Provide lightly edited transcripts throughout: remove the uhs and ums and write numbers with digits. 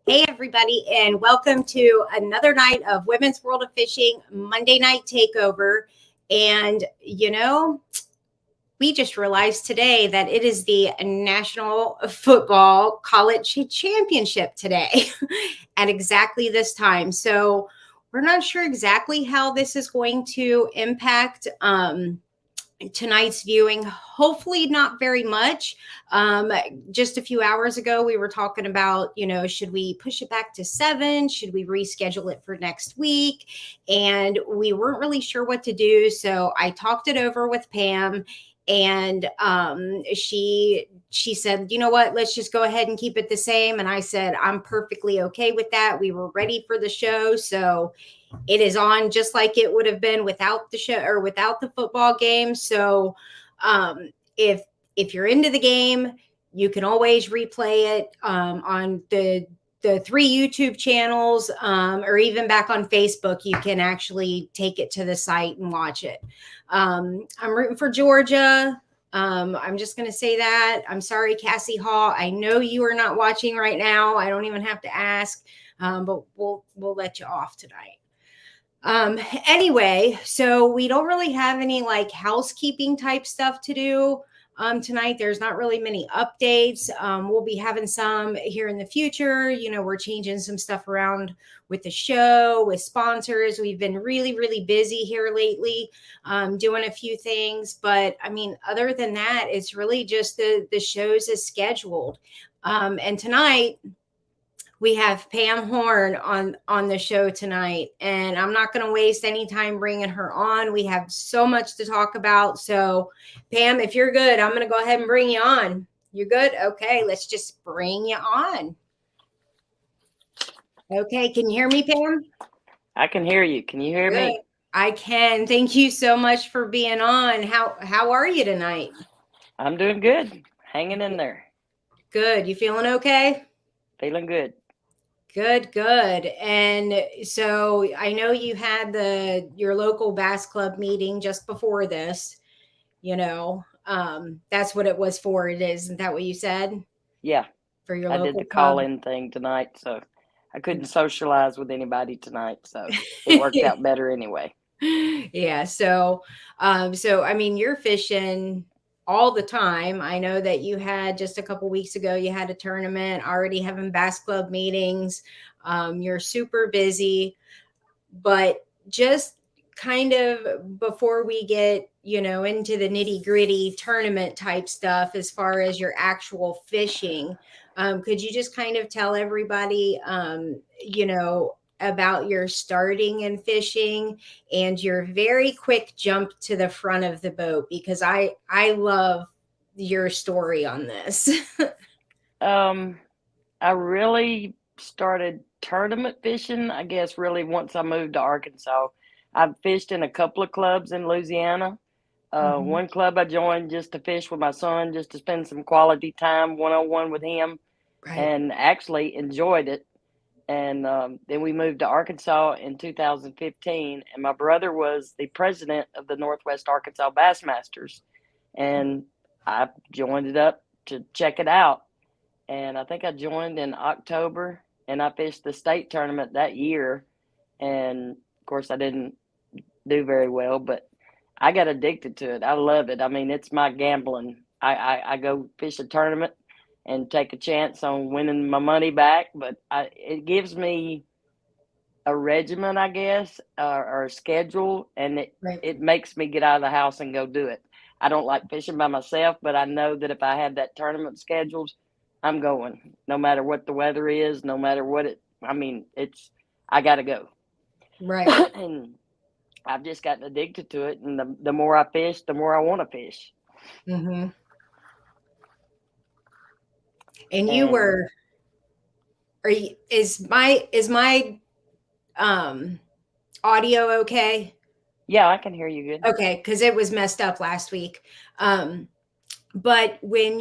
Hey, everybody, and welcome to another night of Women's World of Fishing Monday Night Takeover. And, you know, we just realized today that it is the National Football College Championship today at exactly this time. So we're not sure exactly how this is going to impact tonight's viewing. Hopefully not very much. Just a few hours ago, we were talking about, should we push it back to 7? Should we reschedule it for next week? And we weren't really sure what to do. So I talked it over with Pam, and she said, you know what, let's just go ahead and keep it the same. And I said, I'm perfectly okay with that. We were ready for the show. So it is on just like it would have been without the show or without the football game. So if you're into the game, you can always replay it on the 3 YouTube channels, or even back on Facebook. You can actually take it to the site and watch it. I'm rooting for Georgia. I'm just going to say that. I'm sorry, Cassie Hall. I know you are not watching right now. I don't even have to ask, but we'll let you off tonight. Anyway, so we don't really have any like housekeeping type stuff to do tonight. There's not really many updates. We'll be having some here in the future. We're changing some stuff around with the show, with sponsors. We've been really, really busy here lately, doing a few things. But I mean, other than that, it's really just the shows as scheduled. And tonight, we have Pam Horne on the show tonight, and I'm not going to waste any time bringing her on. We have so much to talk about. So, Pam, if you're good, I'm going to go ahead and bring you on. You're good? Okay, let's just bring you on. Okay, can you hear me, Pam? I can hear you. Can you hear Good. me? I can. Thank you so much for being on. How are you tonight? I'm doing good. Hanging in there. Good. You feeling okay? Feeling good. Good. And so I know you had your local bass club meeting just before this, that's what it was for. Isn't that what you said? Yeah. For your I did local the club? call-in thing tonight, so I couldn't socialize with anybody tonight, so it worked out better anyway. Yeah. So I mean, you're fishing all the time. I know that you had just a couple weeks ago, you had a tournament, already having bass club meetings. You're super busy, but just kind of before we get, into the nitty gritty tournament type stuff, as far as your actual fishing, could you just kind of tell everybody, about your starting in fishing and your very quick jump to the front of the boat? Because I love your story on this. I really started tournament fishing, I guess, really once I moved to Arkansas. I've fished in a couple of clubs in Louisiana. Mhm. One club I joined just to fish with my son, just to spend some quality time one-on-one with him, Right. and actually enjoyed it. And then we moved to Arkansas in 2015, and my brother was the president of the Northwest Arkansas Bassmasters, and I joined it up to check it out. And I think I joined in October, and I fished the state tournament that year. And of course, I didn't do very well, but I got addicted to it. I love it. I mean, it's my gambling. I go fish a tournament and take a chance on winning my money back, but it gives me a regimen, I guess, or a schedule, and Right. it makes me get out of the house and go do it. I don't like fishing by myself, but I know that if I have that tournament scheduled, I'm going, no matter what the weather is, no matter what I got to go. Right. And I've just gotten addicted to it, and the more I fish, the more I want to fish. Mm-hmm. And you And were, is my audio okay? yeah, I can hear you good. Okay, because it was messed up last week. But when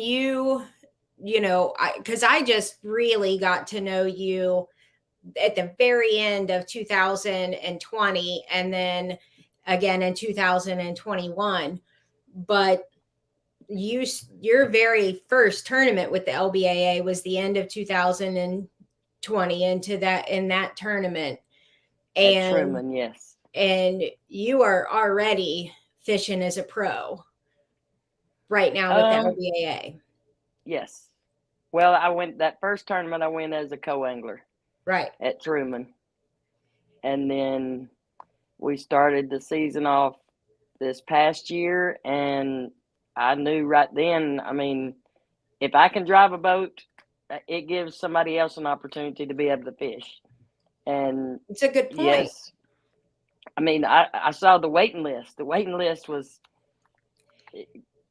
because I just really got to know you at the very end of 2020, and then again in 2021. But your very first tournament with the LBAA was the end of 2020, in that tournament. At And Truman, yes. you are already fishing as a pro. right now with the LBAA? Yes. Well, that first tournament I went as a co-angler Right. at Truman. And then we started the season off this past year, and I knew right then, I mean, if I can drive a boat, it gives somebody else an opportunity to be able to fish. And It's a good point. yes, I mean, I saw the waiting list. The waiting list was,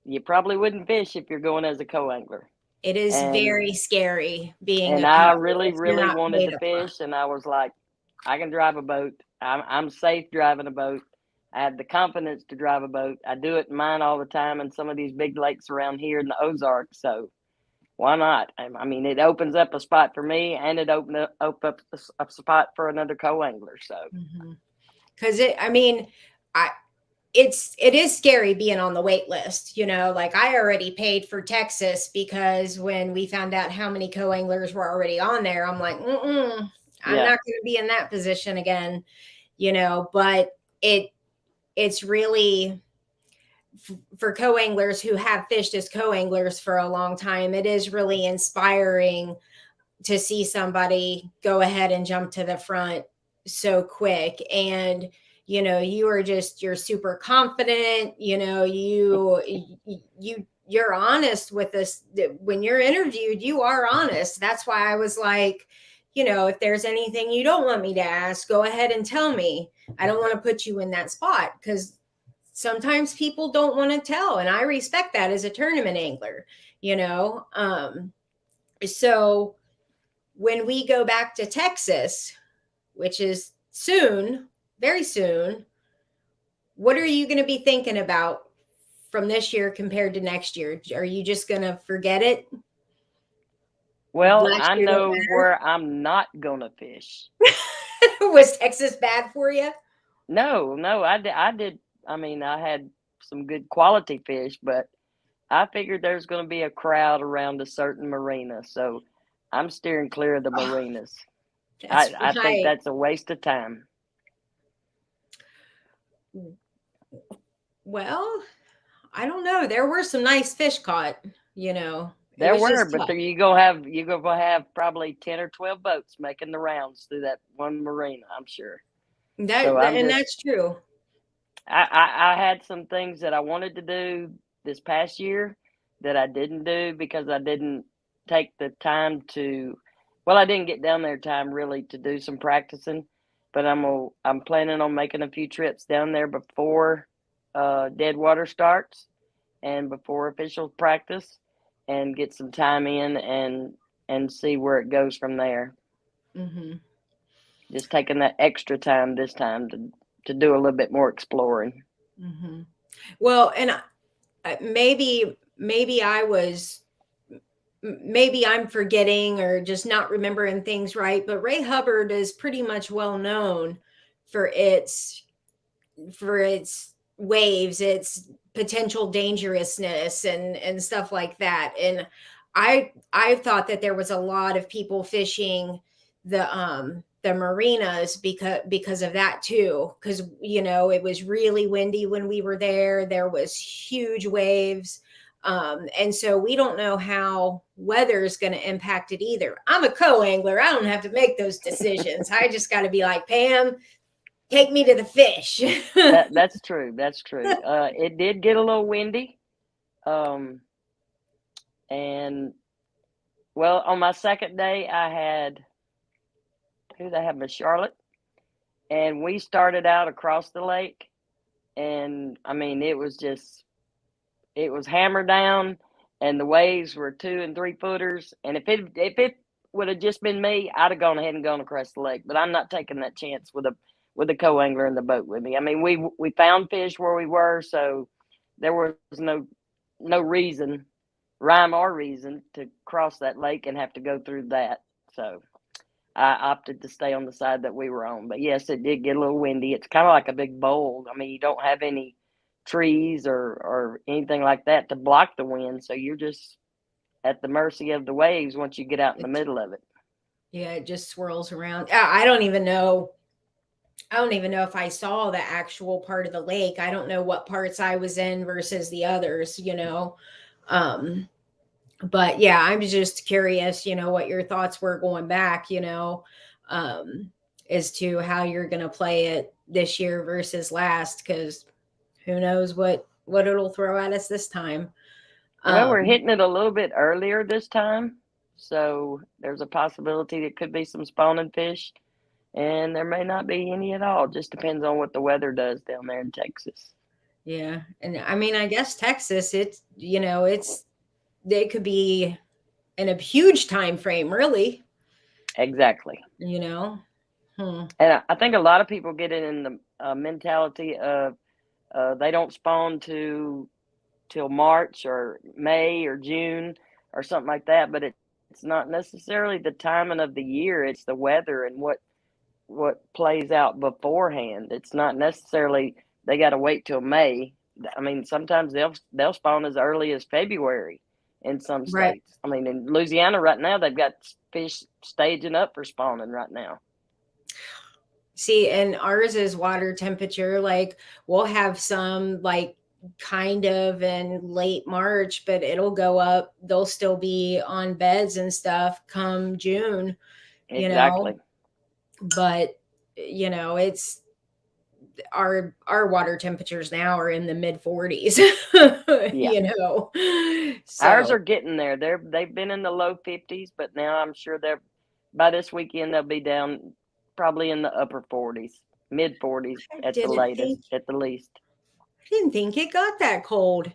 you probably wouldn't fish if you're going as a co-angler. It is And very scary being and a I co really, if you're really not wanted paid to up front. fish, and I was like, I can drive a boat. I'm safe driving a boat. I have the confidence to drive a boat. I do it in mine all the time in some of these big lakes around here in the Ozarks. So why not? I mean, it opens up a spot for me, and it opens up a spot for another co-angler. So Because I mean, I it is scary being on the wait list. You know, like I already paid for Texas because when we found out how many co-anglers were already on there, I'm like, I'm yeah, not going to be in that position again. You know, but it's really for co-anglers who have fished as co-anglers for a long time, it is really inspiring to see somebody go ahead and jump to the front so quick. And you're super confident. You're honest with this. When you're interviewed, you are honest. That's why I was like, if there's anything you don't want me to ask, go ahead and tell me. I don't want to put you in that spot, because sometimes people don't want to tell, and I respect that as a tournament angler. So when we go back to Texas, which is soon, very soon, what are you going to be thinking about from this year compared to next year? Are you just going to forget it? well, Last I year don't know where I'm not gonna fish. matter? Was Texas bad for you? No, I did. I mean, I had some good quality fish, but I figured there's going to be a crowd around a certain marina, so I'm steering clear of the Oh, marinas. that's I think right. that's a waste of time. Well, I don't know. There were some nice fish caught. It There was were, just but tough. you gonna have probably 10 or 12 boats making the rounds through that one marina, I'm sure. So And that's true. I had some things that I wanted to do this past year that I didn't do because I didn't take the time to. Well, I didn't get down there time really to do some practicing, but I'm planning on making a few trips down there before dead water starts and before official practice, and get some time in and see where it goes from there. Mm-hmm. Just taking that extra time this time to do a little bit more exploring. Mm-hmm. Well, and maybe I'm forgetting or just not remembering things right, but Ray Hubbard is pretty much well known for its waves, its potential dangerousness, and stuff like that. And I thought that there was a lot of people fishing the marinas because of that too, because it was really windy when we were there. There was huge waves. And so we don't know how weather is going to impact it either. I'm a co-angler. I don't have to make those decisions. I just got to be like, Pam, take me to the fish. That's true. That's true. It did get a little windy, and well, on my second day, I had who did I have? Miss Charlotte, and we started out across the lake, and I mean, it was hammer down, and the waves were 2 and 3 footers, and if it would have just been me, I'd have gone ahead and gone across the lake, but I'm not taking that chance with a co-angler in the boat with me. I mean, we found fish where we were, so there was no reason, rhyme or reason, to cross that lake and have to go through that. So I opted to stay on the side that we were on. But yes, it did get a little windy. It's kind of like a big bowl. I mean, you don't have any trees or anything like that to block the wind, so you're just at the mercy of the waves once you get out in the middle of it. Yeah, it just swirls around. I don't even know I don't even know if I saw the actual part of the lake. I don't know what parts I was in versus the others, you know. Um, but yeah, I'm just curious, you know, what your thoughts were going back, you know, um, as to how you're going to play it this year versus last, because who knows what it'll throw at us this time. Well, we're Um, hitting it a little bit earlier this time, so there's a possibility there could be some spawning fish, and there may not be any at all. Just depends on what the weather does down there in Texas. yeah, and I mean, I guess Texas, it's you know, it could be in a huge time frame, really. Exactly. You know, hmm. And I think a lot of people get it in the mentality of they don't spawn till March or May or June or something like that. But it's not necessarily the timing of the year. It's the weather and what plays out beforehand. It's not necessarily they got to wait till May. I mean, sometimes they'll spawn as early as February in some Right. states. I mean, in Louisiana right now, they've got fish staging up for spawning right now. See, and ours is water temperature. Like we'll have some like kind of in late March, but it'll go up. They'll still be on beds and stuff come June, you know. Exactly. But you know, it's our water temperatures now are in the mid 40s, Yeah. you know. Ours So are getting there. They've been in the low 50s, but now I'm sure they're by this weekend they'll be down probably in the upper 40s, mid 40s I at the didn't latest, think at the least. I didn't think it got that cold, Oh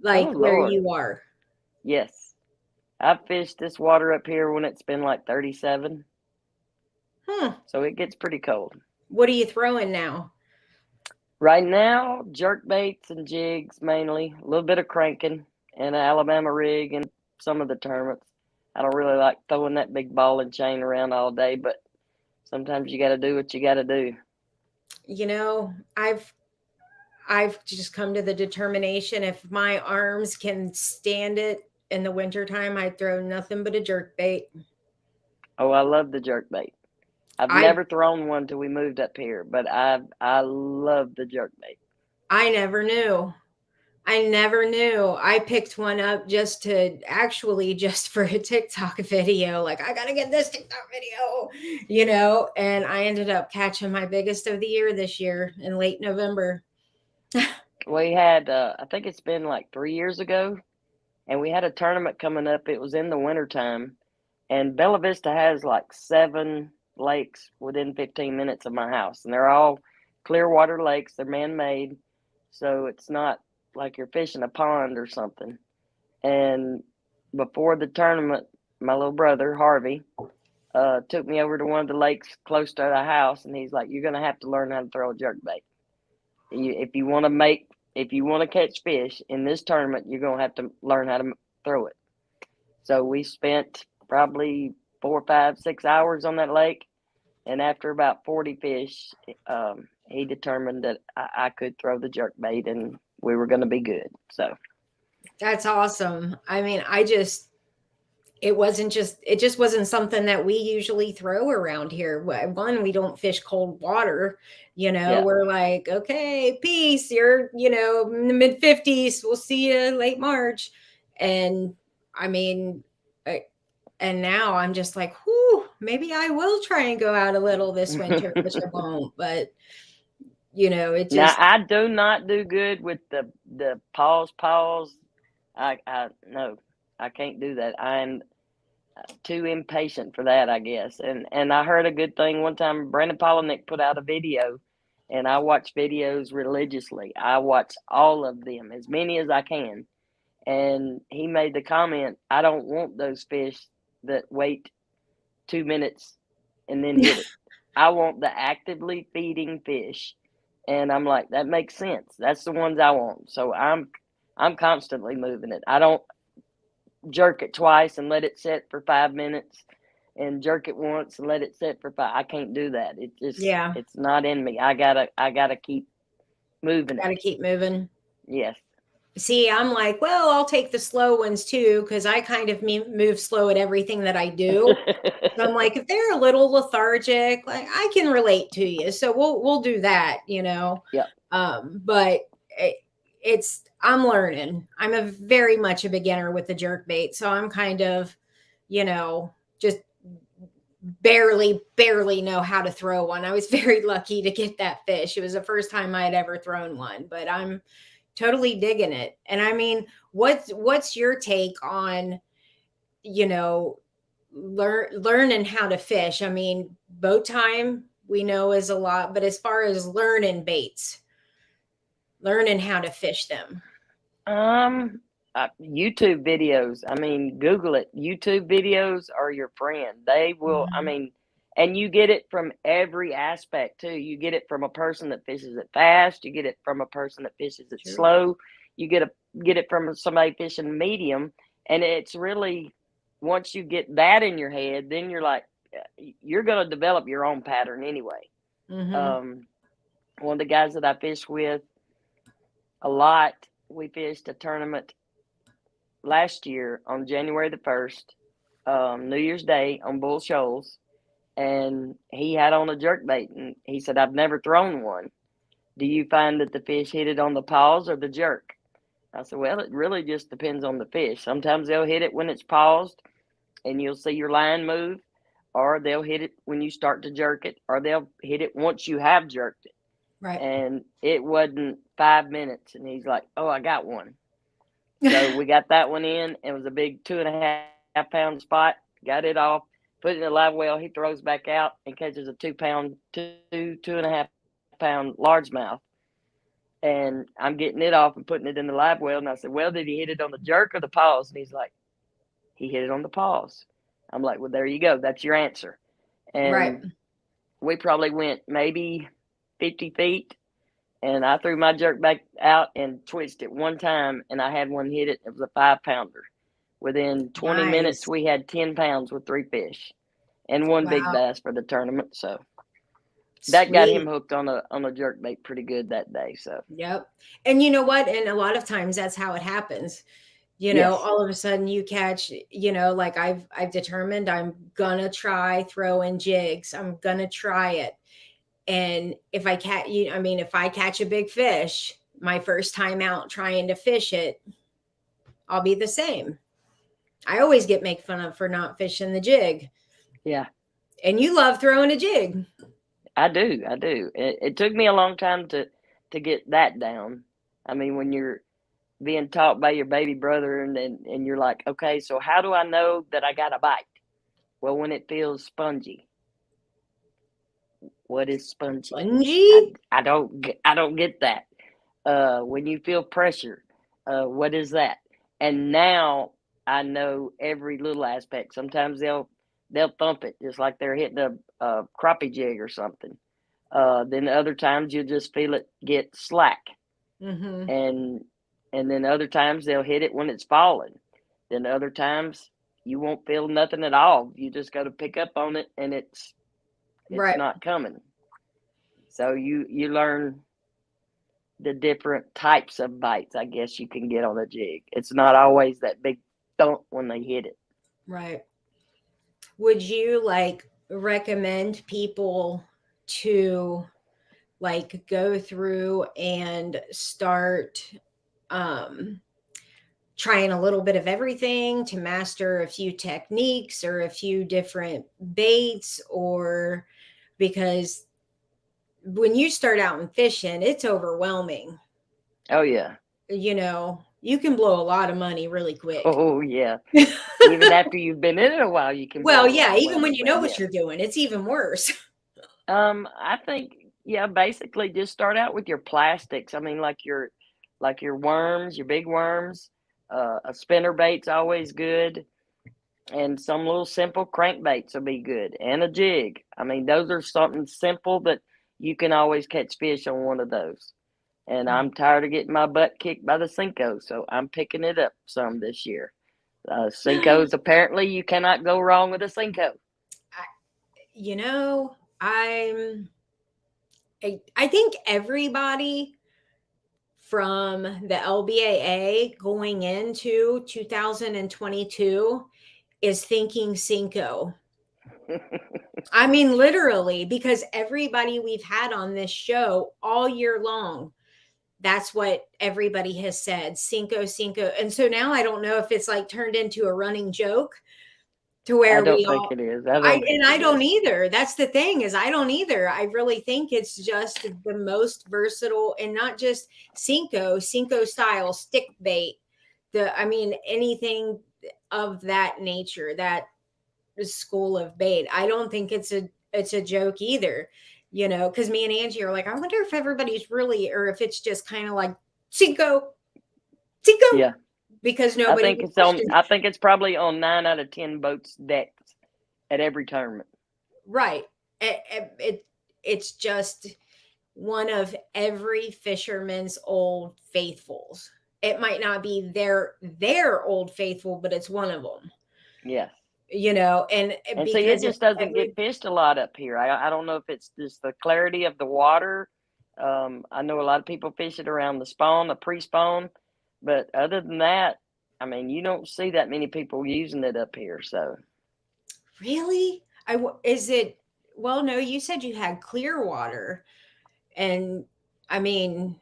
like where Lord. you are. Yes. I've fished this water up here when it's been like 37, Huh. so it gets pretty cold. What are you throwing now? Right now, jerk baits and jigs mainly, a little bit of cranking and an Alabama rig and some of the tournaments. I don't really like throwing that big ball and chain around all day, but sometimes you got to do what you got to do. You know, I've just come to the determination if my arms can stand it in the wintertime, I throw nothing but a jerk bait. Oh, I love the jerk bait. I've I never thrown one till we moved up here, but I love the jerk bait. I never knew. I never knew. I picked one up just to actually just for a TikTok video. Like, I got to get this TikTok video, you know, and I ended up catching my biggest of the year this year in late November. We had I think it's been like 3 years ago, and we had a tournament coming up. It was in the wintertime, and Bella Vista has like 7 lakes within 15 minutes of my house, and they're all clear water lakes. They're man-made, so it's not like you're fishing a pond or something. And before the tournament, my little brother Harvey took me over to one of the lakes close to the house, and he's like, "You're gonna have to learn how to throw a jerk bait. If you want to catch fish in this tournament, you're gonna have to learn how to throw it." So we spent probably 4, 5, 6 hours on that lake, and after about 40 fish, he determined that I could throw the jerk bait, and we were going to be good. So That's awesome. I mean, it just wasn't something that we usually throw around here. One, we don't fish cold water, you know. yeah, We're like, okay, peace, you're, you know, in the mid 50s, we'll see you late March. And I mean, and now I'm just like, whew, maybe I will try and go out a little this winter, which I won't, but you know, it now just I do not do good with the pause. I no, I can't do that. I'm too impatient for that, I guess. And I heard a good thing one time. Brandon Polinick put out a video, and I watch videos religiously. I watch all of them, as many as I can. And he made the comment, "I don't want those fish that wait 2 minutes and then hit it. I want the actively feeding fish." And I'm like, that makes sense. That's the ones I want. So I'm constantly moving it. I don't jerk it twice and let it sit for 5 minutes and jerk it once and let it sit for five. I can't do that. yeah, It's not in me. I gotta keep moving it. got to keep moving. Yes. See, I'm like, well, I'll take the slow ones too, because I kind of move slow at everything that I do. So I'm like, if they're a little lethargic, like I can relate to you. So we'll do that, you know. Yep. But I'm learning. I'm a very much a beginner with the jerk bait. So I'm kind of, you know, just barely know how to throw one. I was very lucky to get that fish. It was the first time I had ever thrown one, but I'm totally digging it. And I mean, what's your take on, you know, learning how to fish? I mean, boat time we know is a lot, but as far as learning baits, learning how to fish them. YouTube videos. I mean, Google it. YouTube videos are your friend. They will, I Mhm. mean, and you get it from every aspect too. You get it from a person that fishes it fast. You get it from a person that fishes it True. slow. You get it from somebody fishing medium. And it's really, once you get that in your head, then you're like, you're going to develop your own pattern anyway. Mm-hmm. Um, One of the guys that I fish with a lot, we fished a tournament last year on January the 1st, New Year's Day on Bull Shoals, and he had on a jerkbait, and he said, "I've never thrown one. Do you find that the fish hit it on the pause or the jerk?" I said, "Well, it really just depends on the fish. Sometimes they'll hit it when it's paused, and you'll see your line move, or they'll hit it when you start to jerk it, or they'll hit it once you have jerked it." Right. And it wasn't 5 minutes, and he's like, "Oh, I got one." So we got that one in. It was a big 2.5 pound spot. Got it off, put it in a live well. He throws back out and catches a 2 pound, 2.5 pound largemouth. And I'm getting it off and putting it in the live well. And I said, "Well, did he hit it on the jerk or the pause?" And he's like, "He hit it on the pause." I'm like, "Well, there you go. That's your answer." Right. And we probably went maybe 50 feet. And I threw my jerk back out and twitched it one time, and I had one hit it. It was a 5 pounder. Within 20 minutes, Nice. we had 10 pounds with 3 fish and one big Wow. bass for the tournament. So that got him Sweet. hooked on a jerk bait pretty good that day. So Yep. And you know what? And a lot of times that's how it happens. You know, yes, all of a sudden you catch, you know, like I've determined I'm gonna try throwing jigs. I'm gonna try it. And if I catch you, I mean, if I catch a big fish, my first time out trying to fish it, I'll be the same. I always get make fun of for not fishing the jig. yeah, And you love throwing a jig. I do. I do. It took me a long time to get that down. I mean, when you're being taught by your baby brother, and you're like, okay, so how do I know that I got a bite? Well, when it feels spongy. What is spongy? I, Spongy? I don't get that. When you feel pressure, what is that? And now I know every little aspect. Sometimes they'll thump it just like they're hitting a crappie jig or something. Then other times you'll just feel it get slack, Mm-hmm. and then other times they'll hit it when it's falling. Then other times you won't feel nothing at all. You just got to pick up on it, and it's Right. not coming. So you learn the different types of bites I guess you can get on a jig. It's not always that big thump when they hit it. Right. Would you like recommend people to like go through and start um trying a little bit of everything to master a few techniques or a few different baits? Or because when you start out in fishing, it's overwhelming. Oh yeah. You know, you can blow a lot of money really quick. Oh yeah. Even after you've been in it a while, you can Well, blow a yeah, lot of even when money. you But know what yeah. you're doing, it's even worse. I think yeah, basically just start out with your plastics. I mean like your worms, your big worms. A spinner bait's always good. And some little simple crankbaits will be good. And a jig. I mean, those are something simple that you can always catch fish on one of those. And I'm tired of getting my butt kicked by the Cinco, so I'm picking it up some this year. Cinco's apparently you cannot go wrong with a Cinco. I, you know, I think everybody from the LBAA going into 2022 is thinking Cinco. I mean, literally, because everybody we've had on this show all year long, that's what everybody has said, Cinco, Cinco. And so now I don't know if it's like turned into a running joke to I where don't we think all, it is. I don't think I it don't is. either. That's the thing, is I don't either. I really think it's just the most versatile, and not just Cinco style stick bait. I mean, anything of that nature, that school of bait. I don't think it's a joke either, because me and Angie are like, I wonder if everybody's really, or if it's just kind of like Cinco, Yeah. because nobody would question. I think it's probably on 9 out of 10 boats decks at every tournament. Right. It's just one of every fisherman's old faithfuls. It might not be their old faithful, but it's one of them. Yes. And And see, it because just doesn't get fished a lot up here. I don't know if it's just the clarity of the water. I know a lot of people fish it around the spawn, the pre-spawn, but other than that, I mean, you don't see that many people using it up here. So really, is it? Well, no, you said you had clear water, and I mean,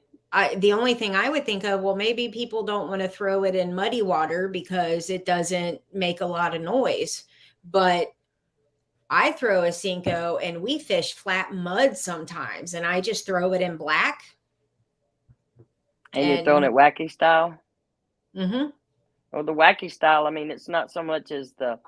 the only thing I would think of, well, maybe people don't want to throw it in muddy water because it doesn't make a lot of noise, but I throw a Cinco and we fish flat mud sometimes, and I just throw it in black. and you're throwing it wacky style. Mm-hmm. Well, the wacky style, I mean, it's not so much as the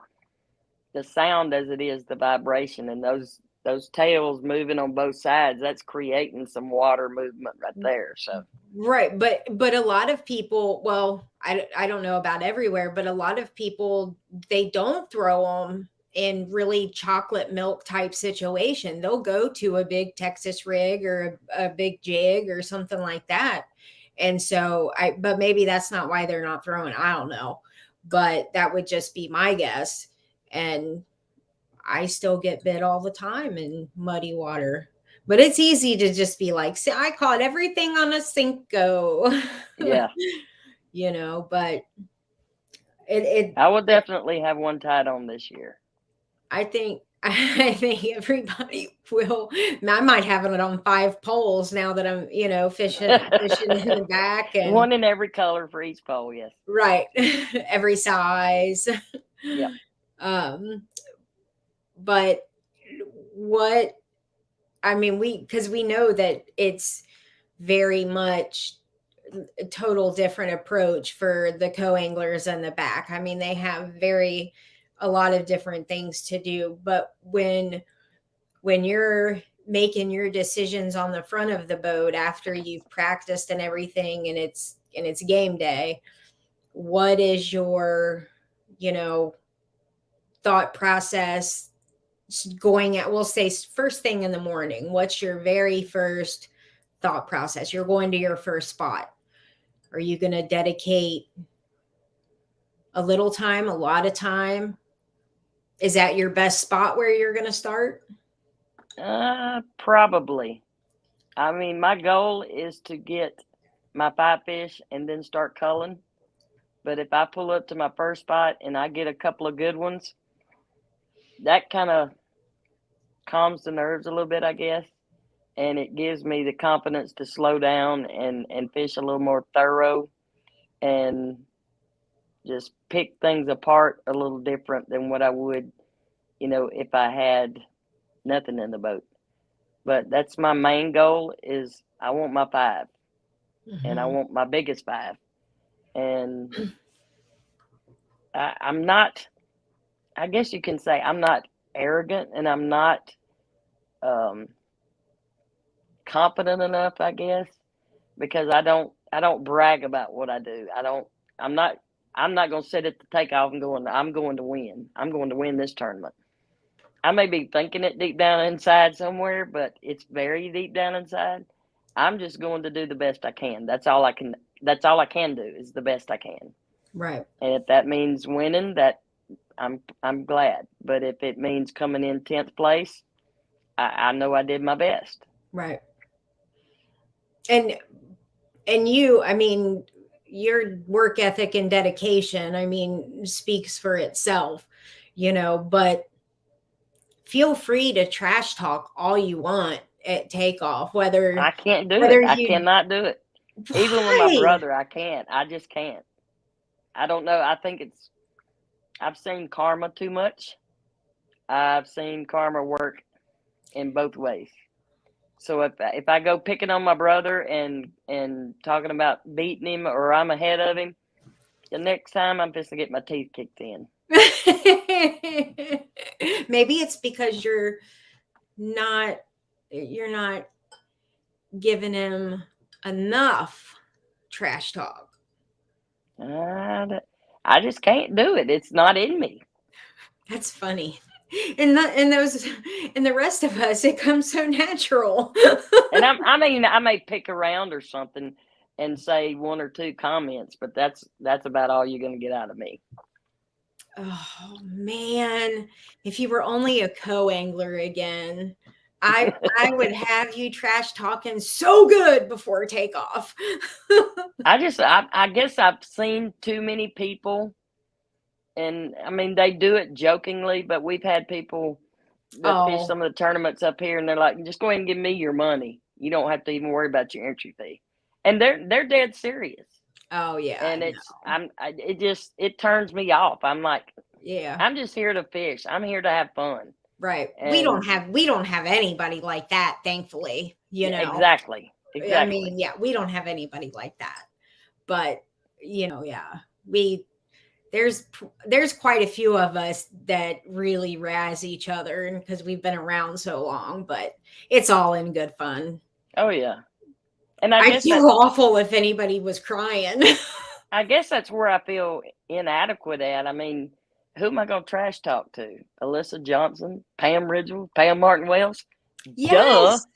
sound as it is the vibration, and those tails moving on both sides, that's creating some water movement right there. So Right, but a lot of people, well, I don't know about everywhere, but a lot of people, they don't throw them in really chocolate milk type situation. They'll go to a big Texas rig or a big jig or something like that. And so but maybe that's not why they're not throwing. I don't know, but that would just be my guess. And I still get bit all the time in muddy water. But it's easy to just be like, see, I caught everything on a Cinco. yeah, But it I will definitely have one tied on this year. I think everybody will. I might have it on 5 poles now that I'm, fishing in the back, and One in every color for each pole. Yes. right, every size. Yep. But what I mean, because we know that it's very much a total different approach for the co-anglers and the back. I mean, they have a lot of different things to do, but when you're making your decisions on the front of the boat after you've practiced and everything, and it's game day, what is your thought process going at, we'll say, first thing in the morning? What's your very first thought process? You're going to your first spot. Are you going to dedicate a little time, a lot of time? Is that your best spot where you're going to start? Probably. I mean, my goal is to get my 5 fish and then start culling. But if I pull up to my first spot and I get a couple of good ones, that kind of calms the nerves a little bit, I guess. And it gives me the confidence to slow down and fish a little more thorough and just pick things apart a little different than what I would, if I had nothing in the boat. But that's my main goal, is I want my 5, and I want my biggest 5. And I'm not, I guess you can say I'm not arrogant, and I'm not confident enough, I guess, because I don't brag about what I do. I'm not going to sit at the takeoff and I'm going to win. I'm going to win this tournament. I may be thinking it deep down inside somewhere, but it's very deep down inside. I'm just going to do the best I can. That's all I can do, is the best I can. Right. And if that means winning, that I'm glad. But if it means coming in 10th place, I know I did my best. Right. And And you, I mean, your work ethic and dedication, I mean, speaks for itself, but feel free to trash talk all you want at takeoff, I can't do it. whether I you, cannot do it. Even with my why? brother, I can't. I just can't. I don't know. I think I've seen karma too much. I've seen karma work in both ways. So if I go picking on my brother and talking about beating him or I'm ahead of him, the next time I'm just to get my teeth kicked in. Maybe it's because you're not giving him enough trash talk. I just can't do it. It's not in me. That's funny. And the rest of us, it comes so natural. And I may pick around or something and say one or two comments, but that's about all you're going to get out of me. Oh man, if you were only a co-angler again, I would have you trash talking so good before takeoff. I guess I've seen too many people, and I mean they do it jokingly, but we've had people that fish some of the tournaments up here, and they're like, "Just go ahead and give me your money. You don't have to even worry about your entry fee," and they're dead serious. Oh yeah, And it turns me off. I'm like, yeah, I'm just here to fish. I'm here to have fun. right. And we don't have anybody like that, thankfully. Exactly. I mean, yeah, we don't have anybody like that. But yeah, there's quite a few of us that really razz each other, and because we've been around so long, but it's all in good fun. Oh yeah. And I feel awful if anybody was crying. I guess that's where I feel inadequate at. I mean, who am I going to trash talk to? Alyssa Johnson, Pam Ridgel, Pam Martin Wells? Yes. Duh.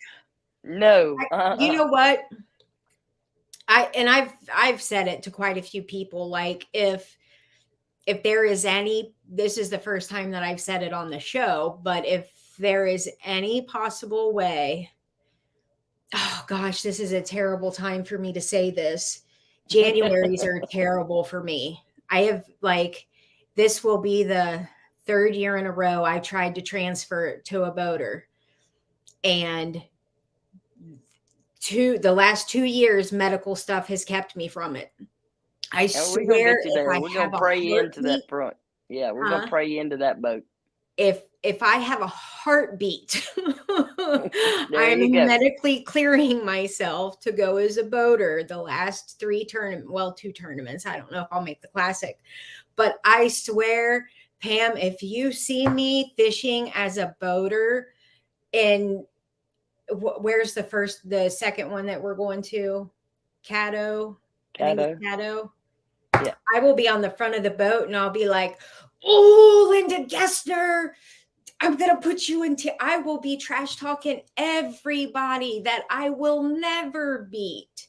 No. You know what? I've said it to quite a few people. Like if there is any, this is the first time that I've said it on the show, but if there is any possible way, oh gosh, this is a terrible time for me to say this. Januaries are terrible for me. I have this will be the third year in a row I tried to transfer to a boater. And the last 2 years, medical stuff has kept me from it. I swear, we're gonna get you there. We're gonna pray you into that front. Yeah, we're gonna pray you into that boat. If I have a heartbeat, I'm medically clearing myself to go as a boater the last 2 tournaments. I don't know if I'll make the classic, but I swear, Pam, if you see me fishing as a boater, and where's the second one that we're going to? Caddo. I think it's Caddo. Yeah. I will be on the front of the boat and I'll be like, "Oh, Linda Gessner, I'm going to put you into," I will be trash talking everybody that I will never beat,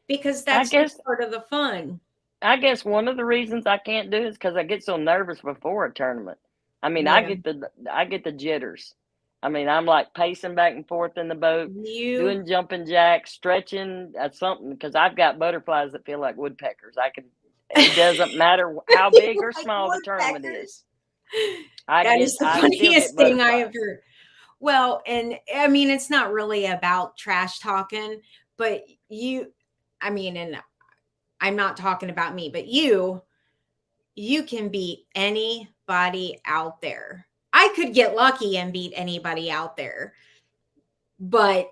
because that's just part of the fun. I guess one of the reasons I can't do it is because I get so nervous before a tournament. I mean, yeah. I get the jitters. I mean, I'm like pacing back and forth in the boat, doing jumping jacks, stretching at something, because I've got butterflies that feel like woodpeckers. It doesn't matter how big or small the tournament is. That is the funniest thing I have heard. Well, and I mean, it's not really about trash talking, but and I'm not talking about me, but you can beat anybody out there. I could get lucky and beat anybody out there, but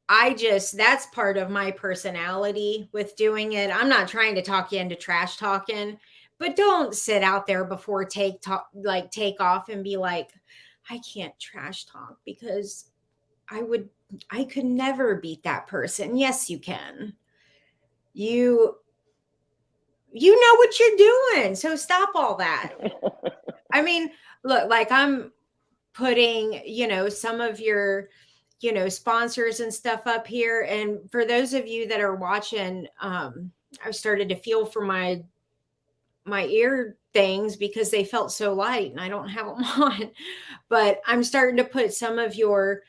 that's part of my personality with doing it. I'm not trying to talk you into trash talking, but don't sit out there before take off and be like, "I can't trash talk because I could never beat that person." Yes, you can. You know what you're doing, so stop all that. I mean, look, like I'm putting, some of your, sponsors and stuff up here. And for those of you that are watching, I've started to feel for my ear things because they felt so light and I don't have them on. But I'm starting to put some of your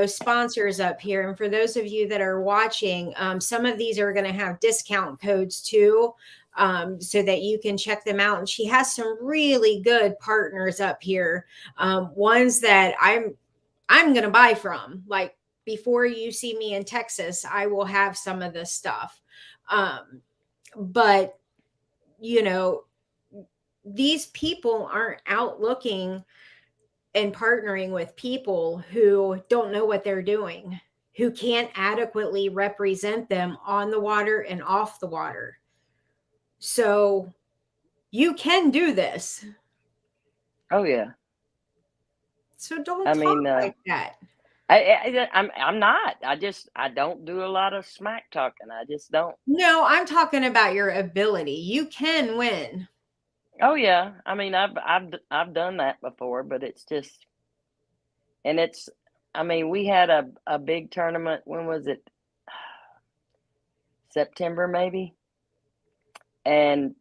sponsors up here. And for those of you that are watching, some of these are going to have discount codes too, so that you can check them out. And she has some really good partners up here, ones that I'm going to buy from. Like, before you see me in Texas, I will have some of this stuff. But these people aren't out looking and partnering with people who don't know what they're doing, who can't adequately represent them on the water and off the water. So you can do this. Oh yeah. So don't talk like that. I'm not. I don't do a lot of smack talking. I just don't. No, I'm talking about your ability. You can win. Oh yeah. I mean, I've done that before, but it's just, and it's, I mean, we had a big tournament. When was it? September maybe. And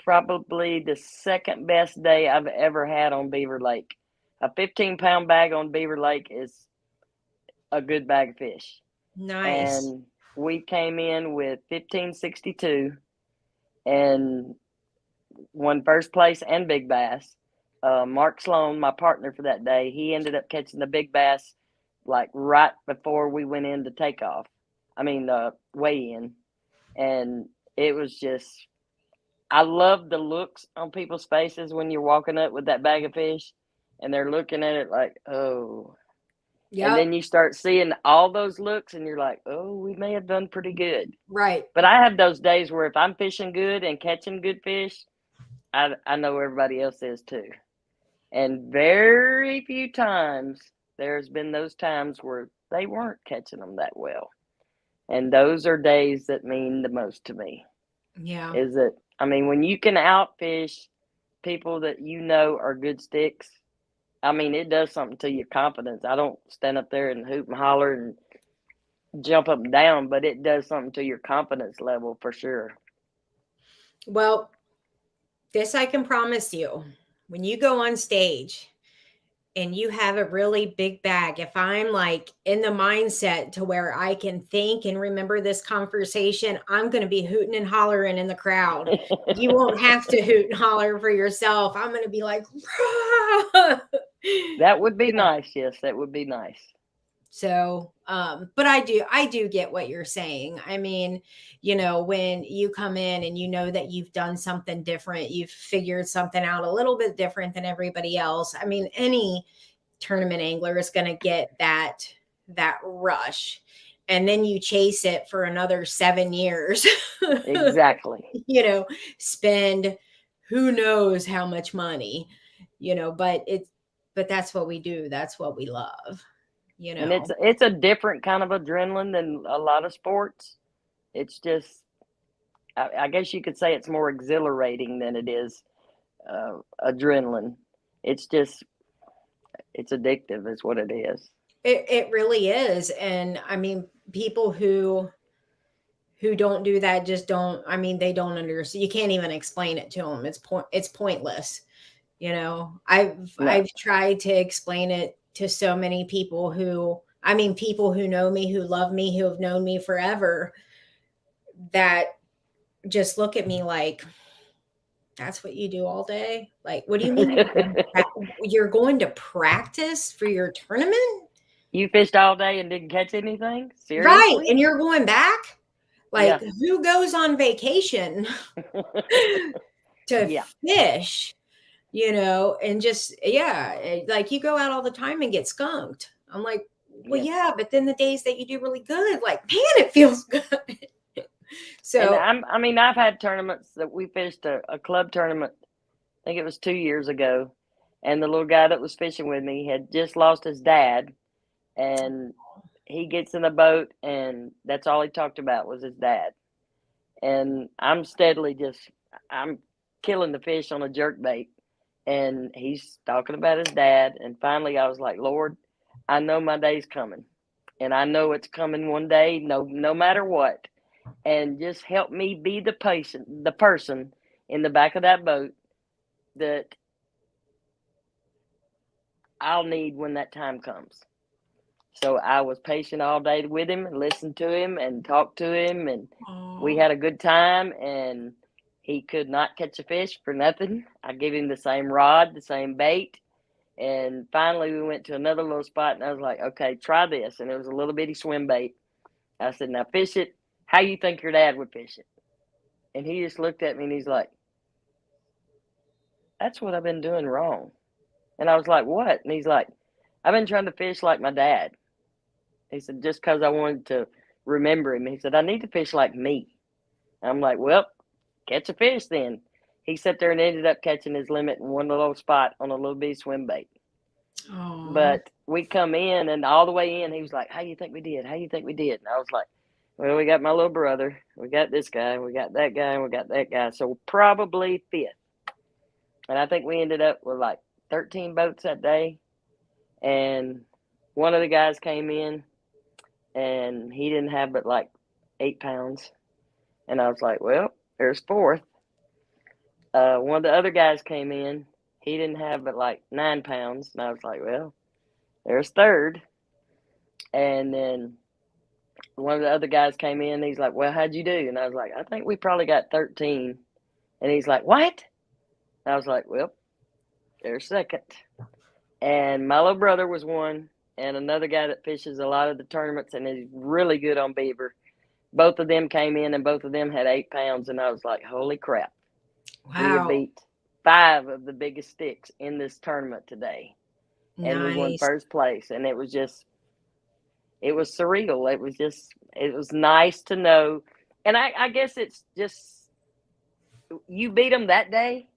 probably the second best day I've ever had on Beaver Lake. A 15-pound bag on Beaver Lake is a good bag of fish. Nice. And we came in with 1562 and won first place and big bass. Mark Sloan, my partner for that day, he ended up catching the big bass like right before we went in to take off. I mean, weigh in. And it was just, I love the looks on people's faces when you're walking up with that bag of fish and they're looking at it like, oh. Yep. And then you start seeing all those looks and you're like, oh, we may have done pretty good. Right. But I have those days where if I'm fishing good and catching good fish, I know everybody else is too. And very few times there's been those times where they weren't catching them that well. And those are days that mean the most to me. Yeah. Is that, I mean, when you can outfish people that you know are good sticks, I mean, it does something to your confidence. I don't stand up there and hoot and holler and jump up and down, but it does something to your confidence level for sure. Well, this I can promise you. When you go on stage and you have a really big bag, if I'm like in the mindset to where I can think and remember this conversation, I'm going to be hooting and hollering in the crowd. You won't have to hoot and holler for yourself. I'm going to be like, rah! That would be nice. Yes, that would be nice. So, but I do get what you're saying. I mean, when you come in and you know that you've done something different, you've figured something out a little bit different than everybody else. I mean, any tournament angler is going to get that rush, and then you chase it for another 7 years. Exactly. Spend who knows how much money, but that's what we do. That's what we love. And it's a different kind of adrenaline than a lot of sports. It's just, I guess you could say it's more exhilarating than it is adrenaline. It's just, it's addictive is what it is. It really is. And I mean, people who don't do that just don't, I mean, they don't understand. You can't even explain it to them. It's pointless. I've tried to explain it to so many people people who know me, who love me, who have known me forever, that just look at me like, that's what you do all day? Like, what do you mean you're going to practice for your tournament? You fished all day and didn't catch anything? Seriously? Right. And you're going back? Like, who goes on vacation to fish? And just, like, you go out all the time and get skunked. I'm like, well, yeah, but then the days that you do really good, like, man, it feels good. So, and I've had tournaments that we fished a club tournament. I think it was 2 years ago. And the little guy that was fishing with me had just lost his dad. And he gets in the boat and that's all he talked about was his dad. And I'm killing the fish on a jerk bait. And he's talking about his dad. And finally I was like, Lord, I know my day's coming. And I know it's coming one day, no matter what. And just help me be the person in the back of that boat that I'll need when that time comes. So I was patient all day with him and listened to him and talked to him, and we Aw. had a good time. And he could not catch a fish for nothing. I gave him the same rod, the same bait. And finally, we went to another little spot, and I was like, okay, try this. And it was a little bitty swim bait. I said, now fish it how you think your dad would fish it. And he just looked at me and he's like, that's what I've been doing wrong. And I was like, what? And he's like, I've been trying to fish like my dad. He said, just because I wanted to remember him. He said, I need to fish like me. And I'm like, well, catch a fish then. He sat there and ended up catching his limit in one little spot on a little bitty swim bait. Aw. But we come in, and all the way in, he was like, how you think we did? How you think we did? And I was like, well, we got my little brother. We got this guy. We got that guy. And we got that guy. So probably fifth. And I think we ended up with like 13 boats that day. And one of the guys came in, and he didn't have but like 8 pounds. And I was like, well, there's fourth. One of the other guys came in. He didn't have but like 9 pounds. And I was like, well, there's third. And then one of the other guys came in. And he's like, well, how'd you do? And I was like, I think we probably got 13. And he's like, what? And I was like, well, there's second. And my little brother was one. And another guy that fishes a lot of the tournaments and is really good on beaver. Both of them came in, and both of them had 8 pounds. And I was like, holy crap. We have Wow. beat 5 of the biggest sticks in this tournament today. And we won Nice. first place. And it was surreal. It was nice to know. And I guess it's just, you beat them that day,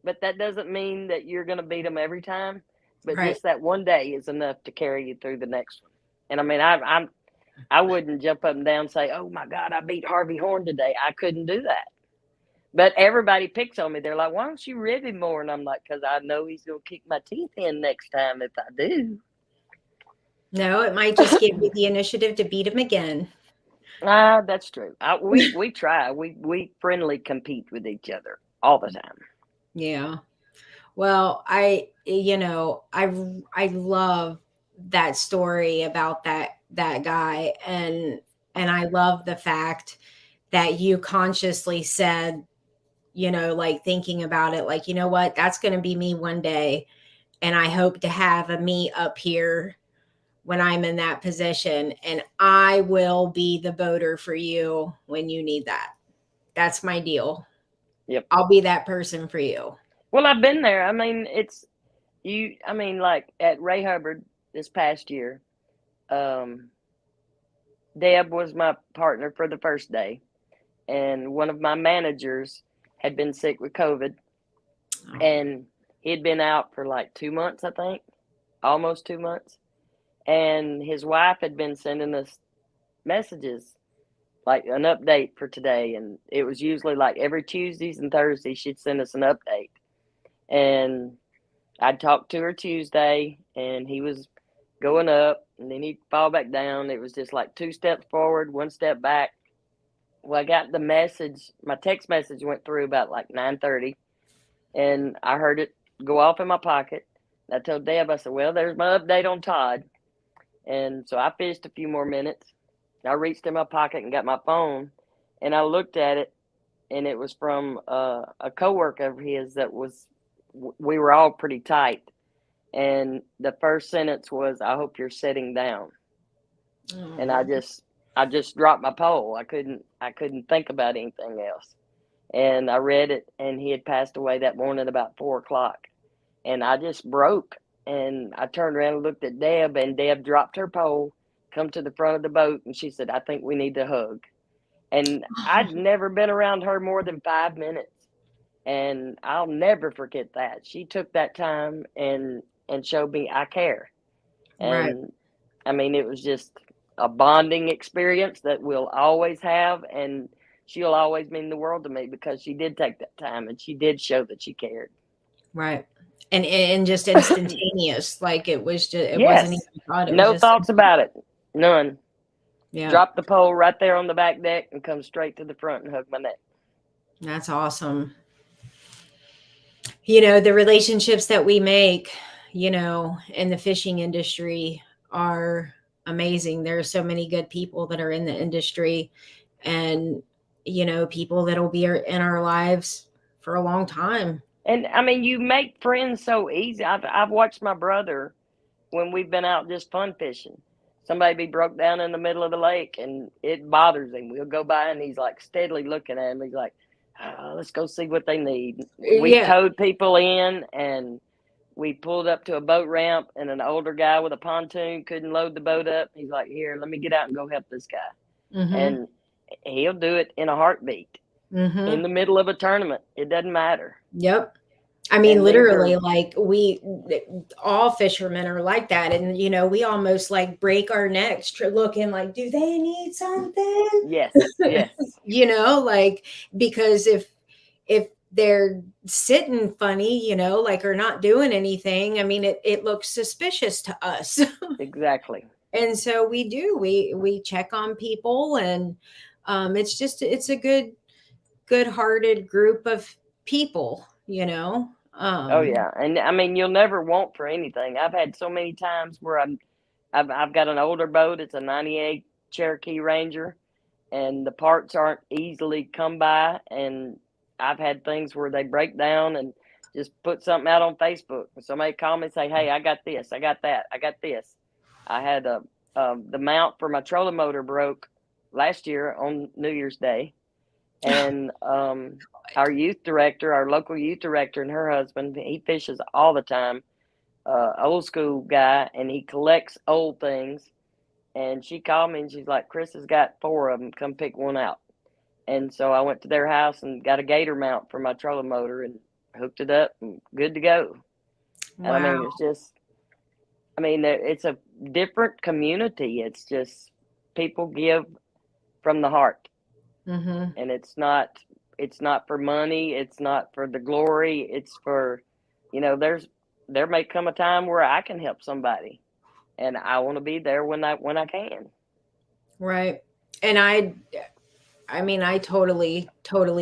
but that doesn't mean that you're going to beat them every time. But Right. just that one day is enough to carry you through the next one. And I mean, I wouldn't jump up and down and say, oh my God, I beat Harvey Horne today. I couldn't do that. But everybody picks on me. They're like, why don't you rib him more? And I'm like, because I know he's going to kick my teeth in next time if I do. No, it might just give you the initiative to beat him again. That's true. We try. We friendly compete with each other all the time. Yeah. Well, I love that story about that guy, and I love the fact that you consciously said, like thinking about it, like, you know what, that's going to be me one day, and I hope to have a me up here when I'm in that position, and I will be the boater for you when you need that. That's my deal. Yep. I'll be that person for you. Well, I've been there. I mean, like at Ray Hubbard this past year, Deb was my partner for the first day. And one of my managers had been sick with COVID. Oh. And he'd been out for like 2 months, I think, almost 2 months. And his wife had been sending us messages, like an update for today. And it was usually like every Tuesdays and Thursdays, she'd send us an update. And I'd talk to her Tuesday, and he was going up, and then he'd fall back down. It was just like 2 steps forward, 1 step back. Well, I got the message. My text message went through about like 9:30, and I heard it go off in my pocket. I told Deb, I said, well, there's my update on Todd. And so I fished a few more minutes. I reached in my pocket and got my phone, and I looked at it, and it was from a coworker of his that we were all pretty tight. And the first sentence was, I hope you're sitting down. Oh. And I just dropped my pole. I couldn't think about anything else. And I read it, and he had passed away that morning about 4:00. And I just broke. And I turned around and looked at Deb, and Deb dropped her pole, come to the front of the boat, and she said, I think we need to hug. And I'd never been around her more than 5 minutes. And I'll never forget that. She took that time and showed me I care. And right. I mean, it was just a bonding experience that we'll always have. And she'll always mean the world to me because she did take that time and she did show that she cared. Right. And just instantaneous. Like it was just, it yes. wasn't even thought. It no was just thoughts about it. None. Yeah. Drop the pole right there on the back deck and come straight to the front and hug my neck. That's awesome. The relationships that we make, in the fishing industry are amazing. There are so many good people that are in the industry, and people that'll be in our lives for a long time. And I mean, you make friends so easy. I've watched my brother when we've been out just fun fishing. Somebody be broke down in the middle of the lake and it bothers him. We'll go by and he's like steadily looking at him. He's like, oh, let's go see what they need. We Yeah. towed people in and we pulled up to a boat ramp and an older guy with a pontoon couldn't load the boat up. He's like, here, let me get out and go help this guy. Mm-hmm. And he'll do it in a heartbeat. Mm-hmm. In the middle of a tournament. It doesn't matter. Yep. I mean, literally, like all fishermen are like that. And, we almost like break our necks looking like, do they need something? Yes. Yes. Like, because if they're sitting funny, like, or not doing anything, I mean, it looks suspicious to us. Exactly. And so we check on people, and it's a good-hearted group of people, Oh yeah, and I mean, you'll never want for anything. I've had so many times where I've got an older boat. It's a '98 Cherokee Ranger, and the parts aren't easily come by. And I've had things where they break down and just put something out on Facebook. Somebody call me and say, "Hey, I got this, I got that, I got this." I had the mount for my trolling motor broke last year on New Year's Day, and our local youth director, and her husband, he fishes all the time, old school guy, and he collects old things. And she called me and she's like, Chris has got 4 of them, come pick one out. And so I went to their house and got a gator mount for my trolling motor and hooked it up and good to go. Wow. And I mean, it's a different community. It's just people give from the heart. Mm-hmm. And it's not for money. It's not for the glory. It's for, there may come a time where I can help somebody, and I want to be there when I can. Right. And I mean, I totally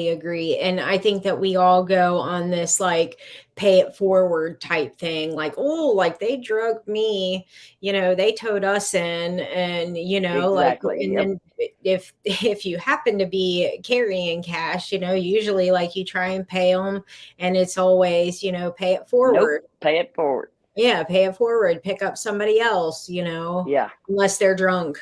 agree. And I think that we all go on this like pay it forward type thing. Like, oh, like they drugged me, they towed us in, and, Exactly. like, and yep. then if you happen to be carrying cash, usually like you try and pay them, and it's always, pay it forward. Nope, pay it forward. Yeah. Pay it forward, pick up somebody else, Yeah. unless they're drunk.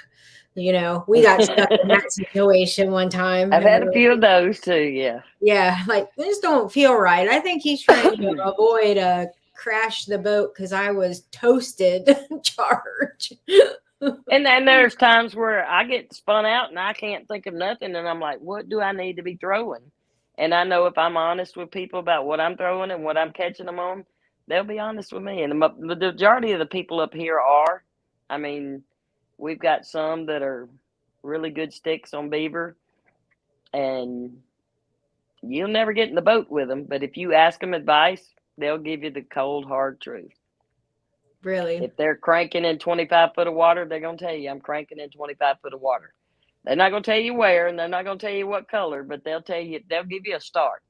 We got stuck in that situation one time. I've had a few of those too. Yeah. Yeah. Like, this don't feel right. I think he's trying to avoid crash the boat because I was toasted charge. And then there's times where I get spun out and I can't think of nothing. And I'm like, what do I need to be throwing? And I know if I'm honest with people about what I'm throwing and what I'm catching them on, they'll be honest with me. And the majority of the people up here are. I mean, we've got some that are really good sticks on beaver, and you'll never get in the boat with them. But if you ask them advice, they'll give you the cold, hard truth. Really? If they're cranking in 25 foot of water, they're going to tell you, I'm cranking in 25 foot of water. They're not going to tell you where, and they're not going to tell you what color, but they'll give you a start.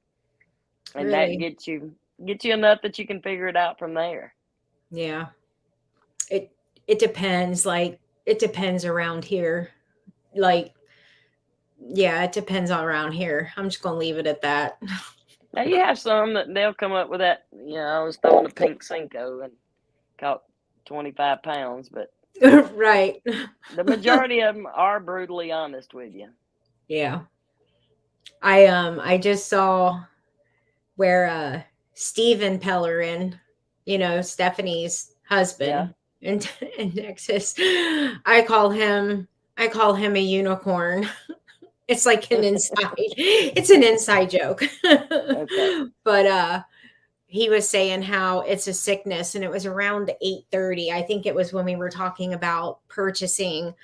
And really? That gets you enough that you can figure it out from there. Yeah. It depends. Like, it depends around here. Like, yeah, it depends on around here. I'm just going to leave it at that. Now, you have some that they'll come up with that. I was throwing a pink Cinco and caught 25 pounds, but right. The majority of them are brutally honest with you. Yeah. I just saw where Steven Pellerin, Stephanie's husband. Yeah. In Texas, I call him a unicorn. It's like it's an inside joke. Okay. But he was saying how it's a sickness, and it was around 8:30. I think it was when we were talking about purchasing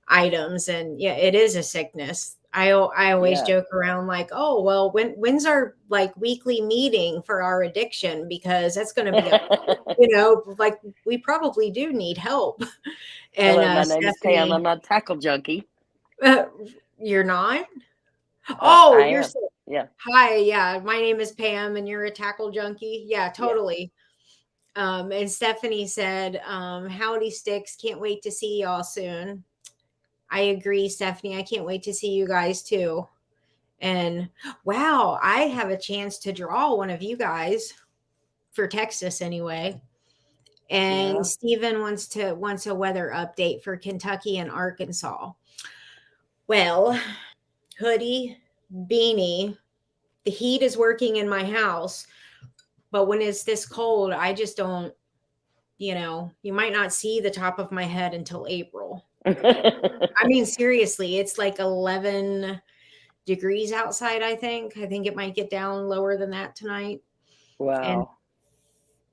items, and yeah, it is a sickness. I always joke around like, oh, well, when's our like weekly meeting for our addiction? Because that's going to be, like we probably do need help. And hello, my name is Pam. I'm a tackle junkie. You're not? Oh, you're yeah. Hi, yeah. My name is Pam, and you're a tackle junkie. Yeah, totally. And Stephanie said, howdy sticks. Can't wait to see y'all soon. I agree, Stephanie. I can't wait to see you guys too. And wow, I have a chance to draw one of you guys for Texas anyway. And Yeah. Stephen wants a weather update for Kentucky and Arkansas. Well, hoodie, beanie, the heat is working in my house, but when it's this cold, I just don't, you might not see the top of my head until April. I mean, seriously, it's like 11 degrees outside, I think. I think it might get down lower than that tonight. Wow.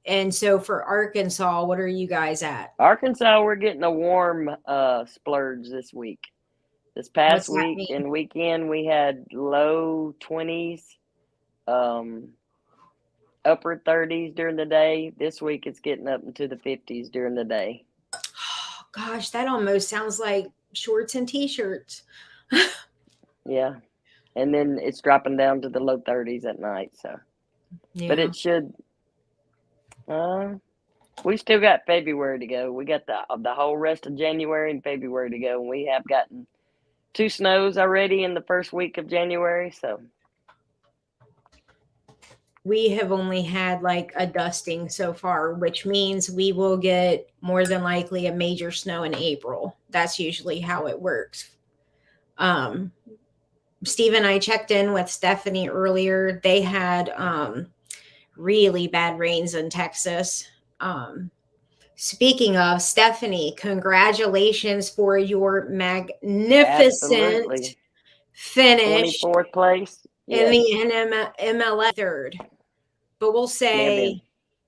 And so for Arkansas, what are you guys at? Arkansas, we're getting a warm splurge this week. This past What's that week mean? and weekend, we had low 20s, upper 30s during the day. This week, it's getting up into the 50s during the day. Oh, gosh, that almost sounds like shorts and t-shirts. Yeah. And then it's dropping down to the low 30s at night. So, Yeah. but it should. We still got February to go. We got the whole rest of January and February to go. And we have gotten 2 snows already in the first week of January. So We have only had like a dusting so far, which means we will get more than likely a major snow in April. That's usually how it works. Steve and I checked in with Stephanie earlier. They had really bad rains in Texas. Speaking of Stephanie, congratulations for your magnificent absolutely. finish 24th place. in Yes. the MLS third. But we'll say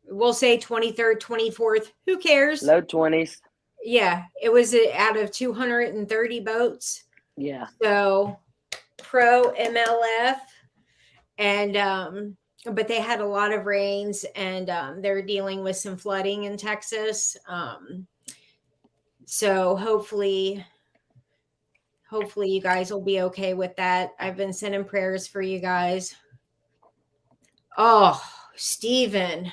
23rd, 24th. Who cares? Low 20s. Yeah, it was out of 230 boats. Yeah. So pro MLF, and but they had a lot of rains, and they're dealing with some flooding in Texas. So hopefully you guys will be okay with that. I've been sending prayers for you guys. Oh, Stephen.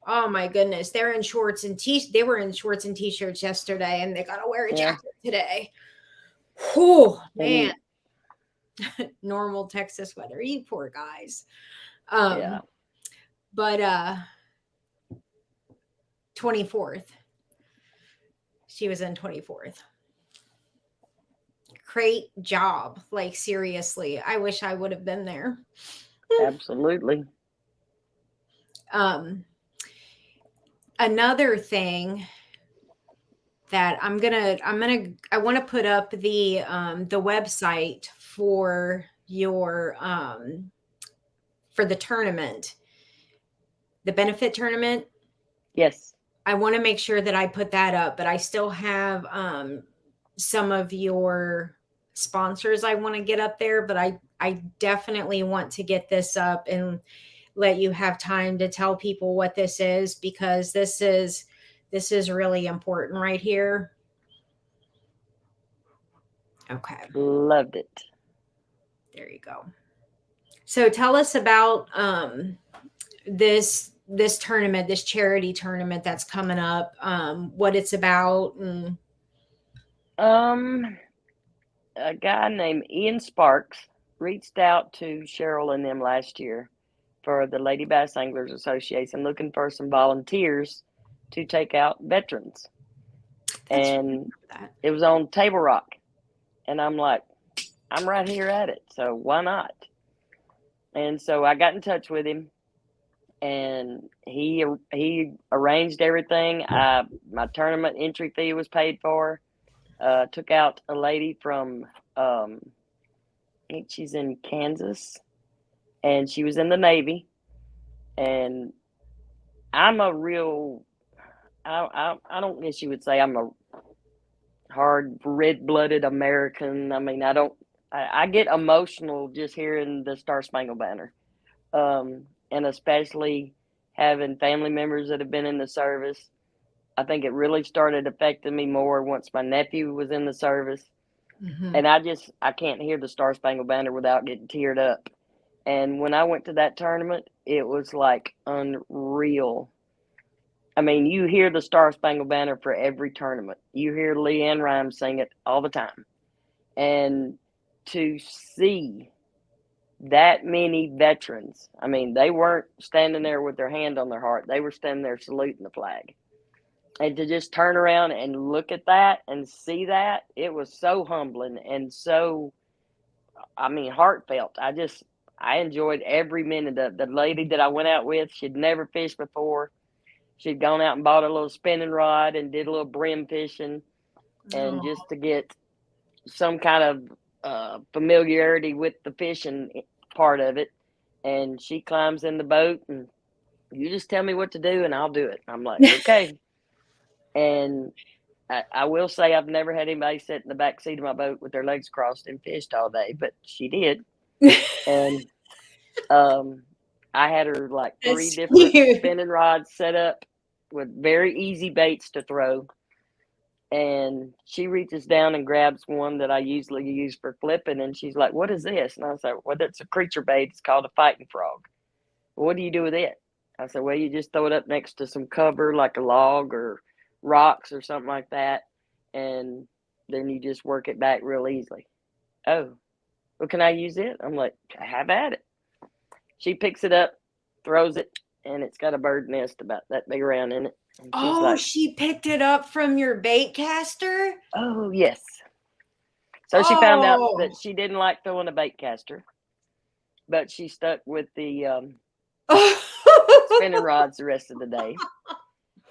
Oh my goodness. They're in shorts and they were in shorts and t-shirts yesterday, and they gotta wear a jacket today. Oh man. Normal Texas weather. You poor guys. Yeah. But 24th. She was in 24th. Great job. Like seriously. I wish I would have been there. Absolutely. Another thing that I want to put up the website for your for the tournament, the benefit tournament. Yes. I want to make sure that I put that up, but I still have some of your sponsors I want to get up there, but I definitely want to get this up and let you have time to tell people what this is, because this is really important right here. Okay. Loved it. There you go. So tell us about this tournament, this charity tournament that's coming up, what it's about. And a guy named Ian Sparks reached out to Cheryl and them last year for the Lady Bass Anglers Association, looking for some volunteers to take out veterans. And it was on Table Rock. And I'm like, I'm right here at it, so why not? And so I got in touch with him, and he arranged everything. My tournament entry fee was paid for. Took out a lady from, I think she's in Kansas, and she was in the Navy. And I'm a real, I don't guess you would say I'm a hard red-blooded American. I mean, I get emotional just hearing the Star Spangled Banner, and especially having family members that have been in the service. I think it really started affecting me more once my nephew was in the service. Mm-hmm. And I can't hear the Star Spangled Banner without getting teared up. And when I went to that tournament, it was like unreal. I mean, you hear the Star Spangled Banner for every tournament. You hear Leanne Rhymes sing it all the time. And to see that many veterans, I mean, they weren't standing there with their hand on their heart. They were standing there saluting the flag. And to just turn around and look at that and see that, it was so humbling and so, I mean, heartfelt. I enjoyed every minute of the lady that I went out with. She'd never fished before. She'd gone out and bought a little spinning rod and did a little brim fishing, and just to get some kind of familiarity with the fishing part of it. And she climbs in the boat, and you just tell me what to do, and I'll do it. I'm like, okay. And I will say I've never had anybody sit in the back seat of my boat with their legs crossed and fished all day, but she did. And I had her like three That's different cute. spinning rods set up with very easy baits to throw. And she reaches down and grabs one that I usually use for flipping. And she's like, "What is this?" And I was like, "Well, that's a creature bait. It's called a fighting frog." "Well, what do you do with it?" I said, "Well, you just throw it up next to some cover, like a log or rocks or something like that. And then you just work it back real easily." "Oh, well, can I use it?" I'm like, "Have at it." She picks it up, throws it, and it's got a bird nest about that big around in it. And she's Oh, like, she picked it up from your bait caster? "Oh, yes." So she found out Oh. that she didn't like throwing a bait caster, but she stuck with the spinning rods the rest of the day.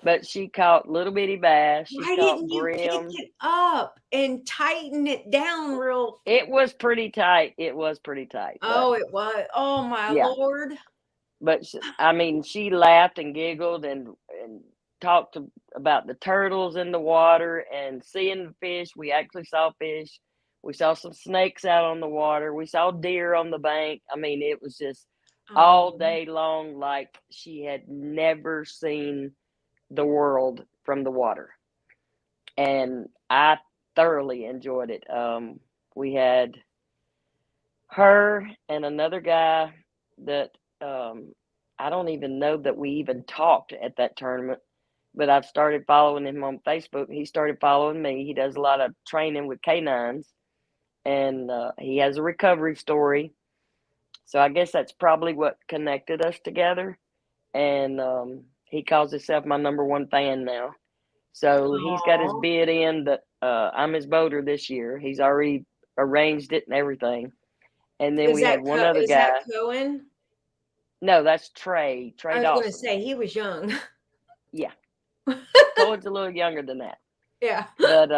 But she caught little bitty bass. She Why caught didn't you pick brim. it up and tighten it down real? It was pretty tight. It was pretty tight. But Oh, it was. Oh my yeah, Lord. but I mean, she laughed and giggled and talked about the turtles in the water and seeing the fish. We actually saw fish. We saw some snakes out on the water. We saw deer on the bank. I mean, it was just all Oh, day long like she had never seen the world from the water. And I thoroughly enjoyed it. We had her and another guy that I don't even know that we even talked at that tournament, but I've started following him on Facebook. He started following me. He does a lot of training with canines, and he has a recovery story. So I guess that's probably what connected us together. And he calls himself my number one fan now. So he's got his aw. bid in that I'm his boater this year. He's already arranged it and everything. And then we had one other Is that guy. Cohen? No, that's Trey. I Trey was gonna Dawson. say he was young. Yeah, Cohen's a little younger than that. Yeah. But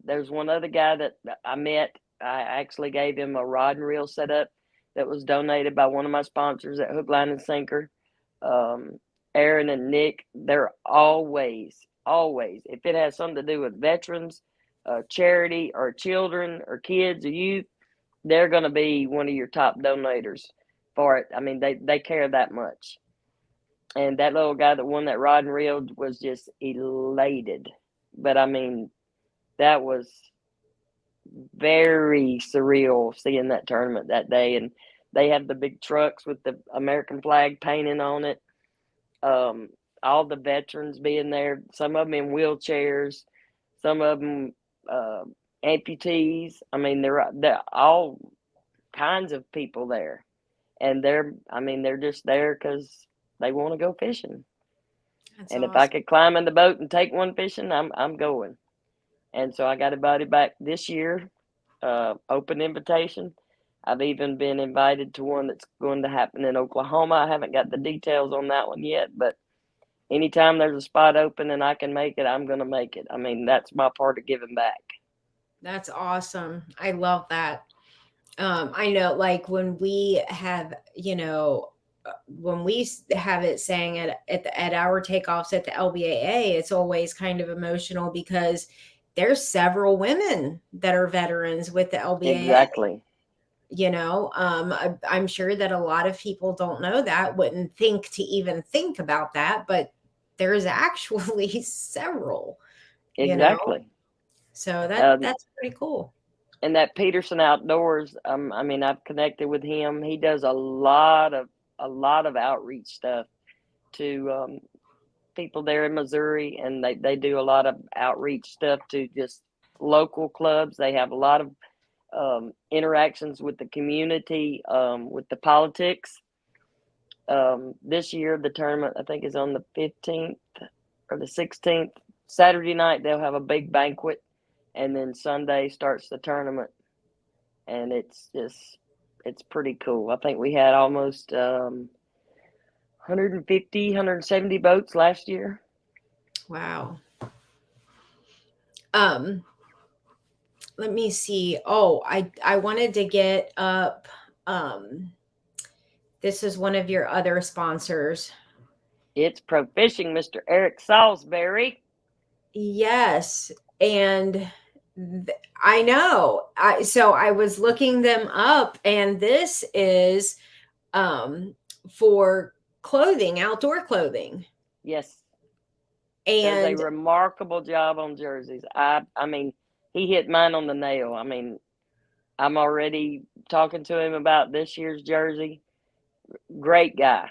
there's one other guy that I met. I actually gave him a rod and reel setup that was donated by one of my sponsors at Hook, Line, and Sinker. Um, Aaron and Nick, they're always, if it has something to do with veterans, charity, or children, or kids, or youth, they're going to be one of your top donators for it. I mean, they care that much. And that little guy that won that rod and reel was just elated. But I mean, that was very surreal seeing that tournament that day. And they have the big trucks with the American flag painting on it. Um, all the veterans being there, some of them in wheelchairs, some of them amputees. I mean, they're all kinds of people there, and they're just there because they want to go fishing. That's And if I awesome. could climb in the boat and take one fishing, I'm going. And so I got invited back this year, open invitation. I've even been invited to one that's going to happen in Oklahoma. I haven't got the details on that one yet, but anytime there's a spot open and I can make it, I'm going to make it. I mean, that's my part of giving back. That's awesome. I love that. I know, like when we have, when we have it saying at our takeoffs at the LBAA, it's always kind of emotional because there's several women that are veterans with the LBAA. Exactly. I'm sure that a lot of people don't know that, wouldn't think to even think about that, but there's actually several, you know. Exactly. So Um, that's pretty cool. and that Peterson Outdoors, I mean, I've connected with him. He does a lot of outreach stuff to people there in Missouri, and they do a lot of outreach stuff to just local clubs. They have a lot of interactions with the community, with the politics. This year, the tournament, I think, is on the 15th or the 16th. Saturday night, they'll have a big banquet, and then Sunday starts the tournament. And it's pretty cool. I think we had almost 150, 170 boats last year. Wow. Let me see. Oh, I wanted to get up. This is one of your other sponsors. It's Pro Fishing, Mr. Eric Salisbury. Yes, and I know. So I was looking them up, and this is for clothing, outdoor clothing. Yes. And does a remarkable job on jerseys. I mean, he hit mine on the nail. I mean, I'm already talking to him about this year's jersey. Great guy,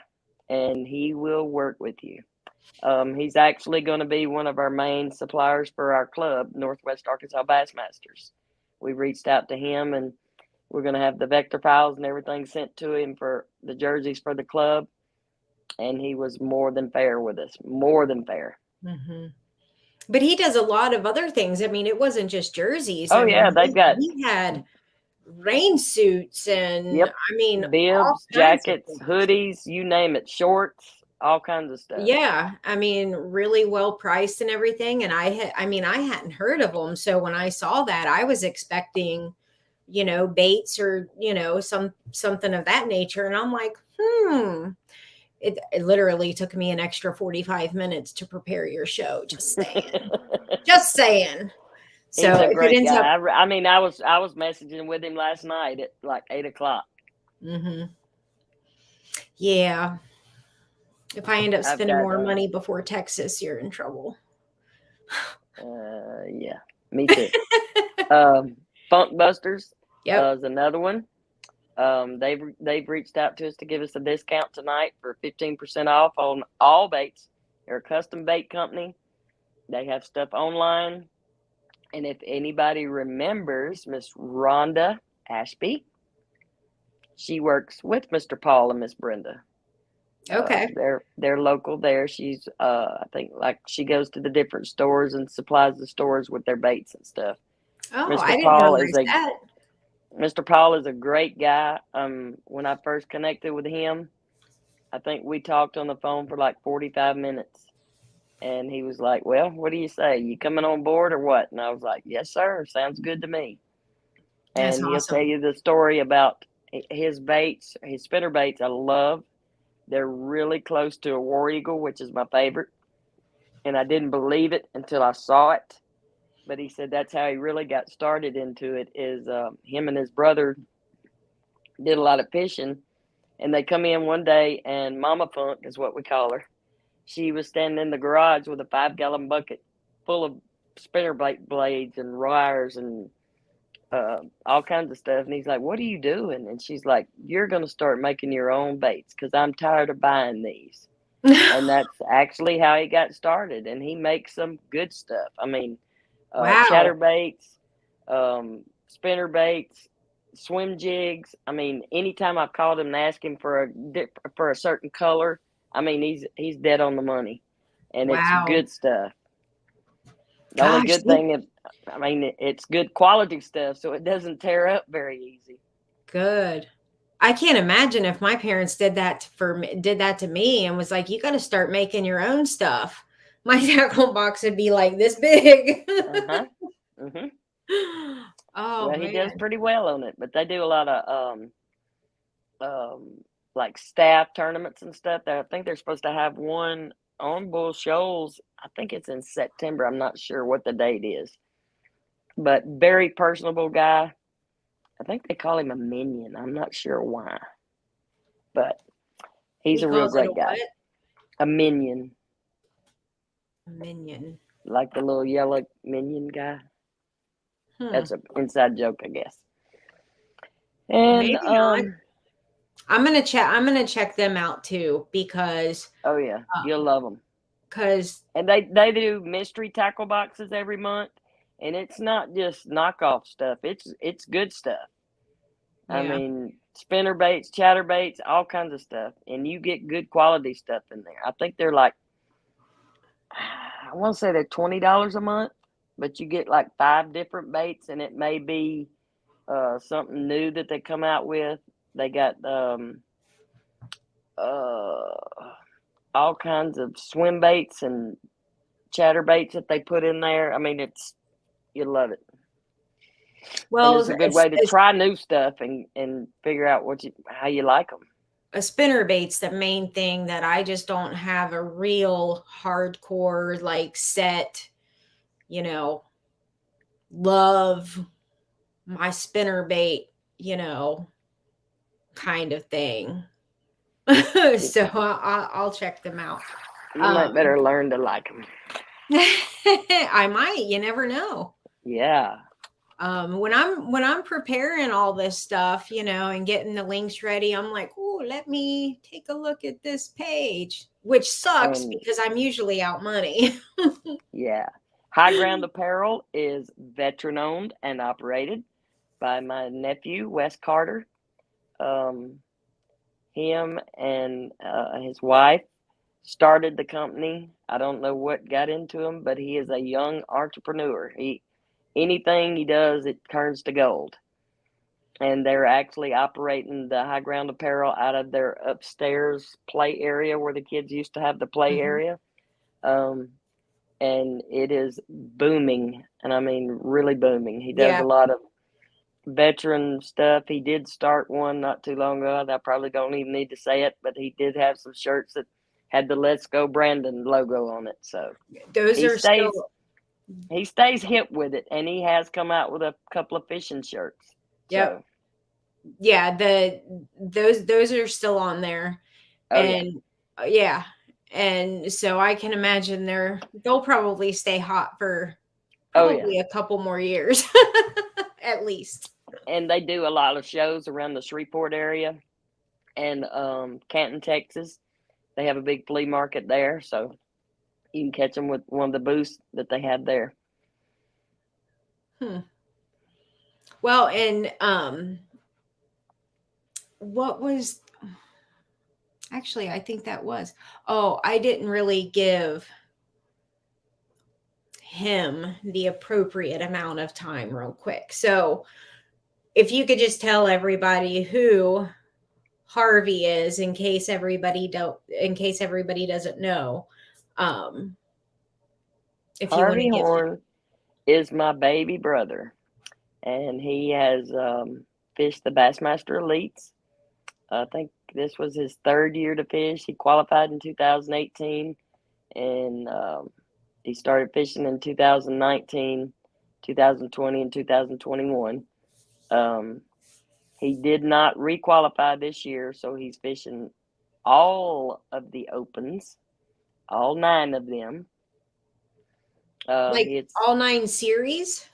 and he will work with you. He's actually going to be one of our main suppliers for our club, Northwest Arkansas Bassmasters. We reached out to him, and we're going to have the vector files and everything sent to him for the jerseys for the club. And he was more than fair with us, more than fair. Mm-hmm. But he does a lot of other things. I mean, it wasn't just jerseys. Oh, yeah, he had rain suits and yep, I mean, bibs, jackets, hoodies, you name it, shorts, all kinds of stuff. Yeah, I mean, really well priced and everything. And I hadn't heard of them. So when I saw that, I was expecting, baits or, something of that nature. And I'm like, It literally took me an extra 45 minutes to prepare your show. Just saying. Just saying. So he's a great guy. I mean, I was messaging with him last night at like 8:00. Mm-hmm. Yeah. If I end up spending more money before Texas, you're in trouble. Yeah, me too. Funk Busters is another one. They've reached out to us to give us a discount tonight for 15% off on all baits. They're a custom bait company. They have stuff online. And if anybody remembers Miss Rhonda Ashby, she works with Mr. Paul and Miss Brenda. Okay. They're local there. She's I think like she goes to the different stores and supplies the stores with their baits and stuff. Oh, Mr. I didn't realize that. Mr. Paul is a great guy. When I first connected with him, I think we talked on the phone for like 45 minutes. And he was like, well, what do you say? You coming on board or what? And I was like, yes, sir. Sounds good to me. That's and awesome. He'll tell you the story about his baits, his spinner baits I love. They're really close to a war eagle, which is my favorite. And I didn't believe it until I saw it. But he said that's how he really got started into it is him and his brother did a lot of fishing. And they come in one day, and Mama Funk is what we call her. She was standing in the garage with a 5-gallon bucket full of spinner blades and wires and all kinds of stuff. And he's like, what are you doing? And she's like, you're going to start making your own baits because I'm tired of buying these. And that's actually how he got started. And he makes some good stuff. I mean, chatter baits, spinner baits, swim jigs. I mean, anytime I've called him and asked him for a certain color, I mean, he's dead on the money, and it's good stuff. The only good thing is, I mean, it's good quality stuff, so it doesn't tear up very easy. Good. I can't imagine if my parents did that to me and was like, you got to start making your own stuff. My tackle box would be like this big. Uh-huh. Mm-hmm. Oh, well, he does pretty well on it, but they do a lot of like staff tournaments and stuff. I think they're supposed to have one on Bull Shoals. I think it's in September. I'm not sure what the date is, but very personable guy. I think they call him a minion. I'm not sure why, but he's a real great guy. What? A minion. A minion. Like the little yellow minion guy. That's an inside joke, I guess. And maybe not. I'm gonna check them out too because Oh yeah, you'll love them. because And they do mystery tackle boxes every month, and it's not just knockoff stuff. It's good stuff. I yeah. mean, spinner baits, chatter baits, all kinds of stuff, and you get good quality stuff in there. I think they're like, I want to say they're $20 a month, but you get like 5 different baits, and it may be something new that they come out with. They got uh, all kinds of swim baits and chatter baits that they put in there. I mean, you'll love it, and Well, it's a good way to try new stuff and figure out how you like them. a spinner bait's the main thing that I just don't have a real hardcore like set, you know, love my spinner bait, kind of thing. So I'll check them out. You might better learn to like them. I might. You never know. Yeah. When I'm preparing all this stuff, and getting the links ready, I'm like, oh, let me take a look at this page, which sucks because I'm usually out money. Yeah. High Ground Apparel is veteran owned and operated by my nephew, Wes Carter. Him and his wife started the company. I don't know what got into him, but he is a young entrepreneur. Anything he does, it turns to gold. And they're actually operating the High Ground Apparel out of their upstairs play area where the kids used to have the play area. And it is booming. And I mean, really booming. He does a lot of veteran stuff. He did start one not too long ago. I probably don't even need to say it, but he did have some shirts that had the Let's Go Brandon logo on it. So he stays hip with it, and he has come out with a couple of fishing shirts. Yep. So. Yeah, those are still on there. Oh, and yeah. And so I can imagine they'll probably stay hot for probably a couple more years at least. And they do a lot of shows around the Shreveport area and Canton, Texas. They have a big flea market there, so you can catch them with one of the booths that they had there. Well, and what was actually, I think that was, I didn't really give him the appropriate amount of time real quick. So if you could just tell everybody who Harvey is, in case everybody doesn't know. If Harvey Horne is my baby brother, and he has fished the Bassmaster Elites. I think this was his 3rd year to fish. He qualified in 2018, and he started fishing in 2019, 2020, and 2021. He did not requalify this year, so he's fishing all of the opens, all 9 of them. It's all 9 series?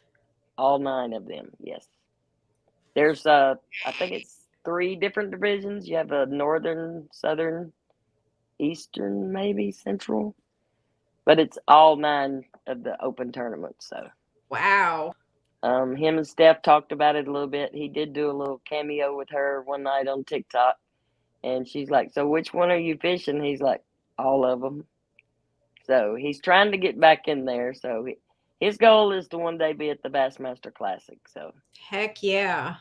All 9 of them, yes. There's, I think it's 3 different divisions. You have a northern, southern, eastern, maybe central, but it's all 9 of the open tournaments. So, wow. Him and Steph talked about it a little bit. He did do a little cameo with her one night on TikTok, and she's like, "So which one are you fishing?" He's like, "All of them." So he's trying to get back in there. So his goal is to one day be at the Bassmaster Classic. So heck yeah.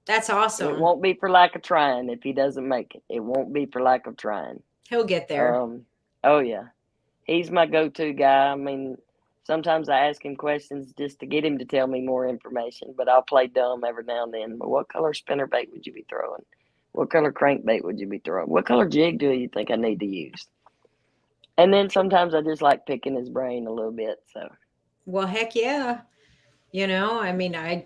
That's awesome. It won't be for lack of trying if he doesn't make it. It won't be for lack of trying. He'll get there. Oh, yeah. He's my go-to guy. I mean, sometimes I ask him questions just to get him to tell me more information, but I'll play dumb every now and then. But what color spinnerbait would you be throwing? What color crankbait would you be throwing? What color jig do you think I need to use? And then sometimes I just like picking his brain a little bit. So, well, heck yeah. I mean,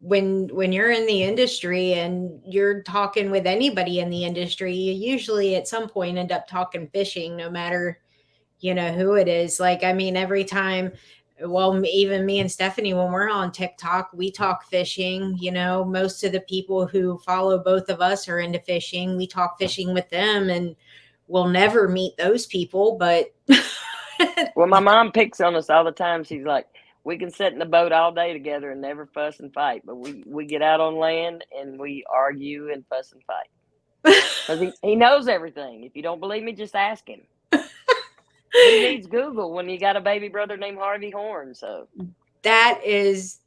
when you're in the industry and you're talking with anybody in the industry, you usually at some point end up talking fishing, no matter, who it is. Like, I mean, every time Well, even me and Stephanie, when we're on TikTok, we talk fishing. You know, most of the people who follow both of us are into fishing. We talk fishing with them, and we'll never meet those people. But Well, my mom picks on us all the time. She's like, we can sit in the boat all day together and never fuss and fight, but we get out on land and we argue and fuss and fight. Because he knows everything. If you don't believe me, just ask him. He needs Google when you got a baby brother named Harvey Horne. So that is,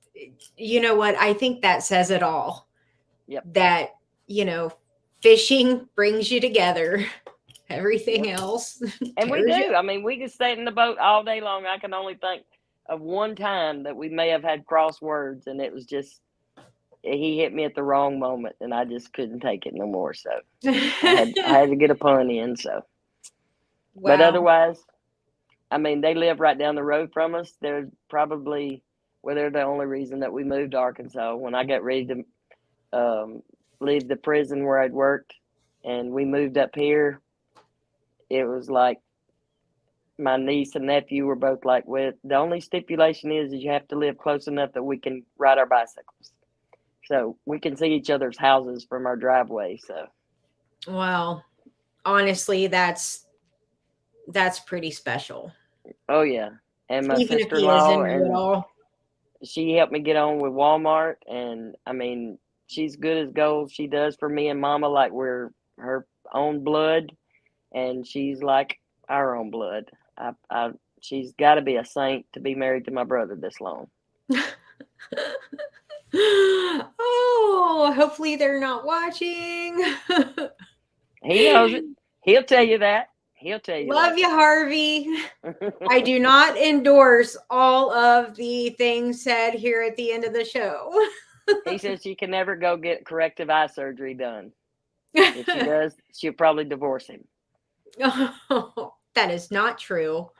you know what? I think that says it all. Yep. That, you know, fishing brings you together. Everything else. And we do. I mean, we can stay in the boat all day long. I can only think of one time that we may have had cross words, and it was just he hit me at the wrong moment, and I just couldn't take it no more. So I had to get a pun in. So, Wow. But otherwise, I mean, they live right down the road from us. They're probably they're the only reason that we moved to Arkansas. When I got ready to leave the prison where I'd worked, and we moved up here, it was like my niece and nephew were both like, well, the only stipulation is you have to live close enough that we can ride our bicycles. So we can see each other's houses from our driveway. So, well, honestly, that's pretty special. Oh yeah, and my Even if he sister-in-law, isn't at all. She helped me get on with Walmart, and I mean, she's good as gold. She does for me and Mama like we're her own blood, and she's like our own blood. She's got to be a saint to be married to my brother this long. Oh, hopefully they're not watching. He knows it. He'll tell you that. He'll tell you. Love you, Harvey. I do not endorse all of the things said here at the end of the show. He says she can never go get corrective eye surgery done. If she does, she'll probably divorce him. Oh, that is not true.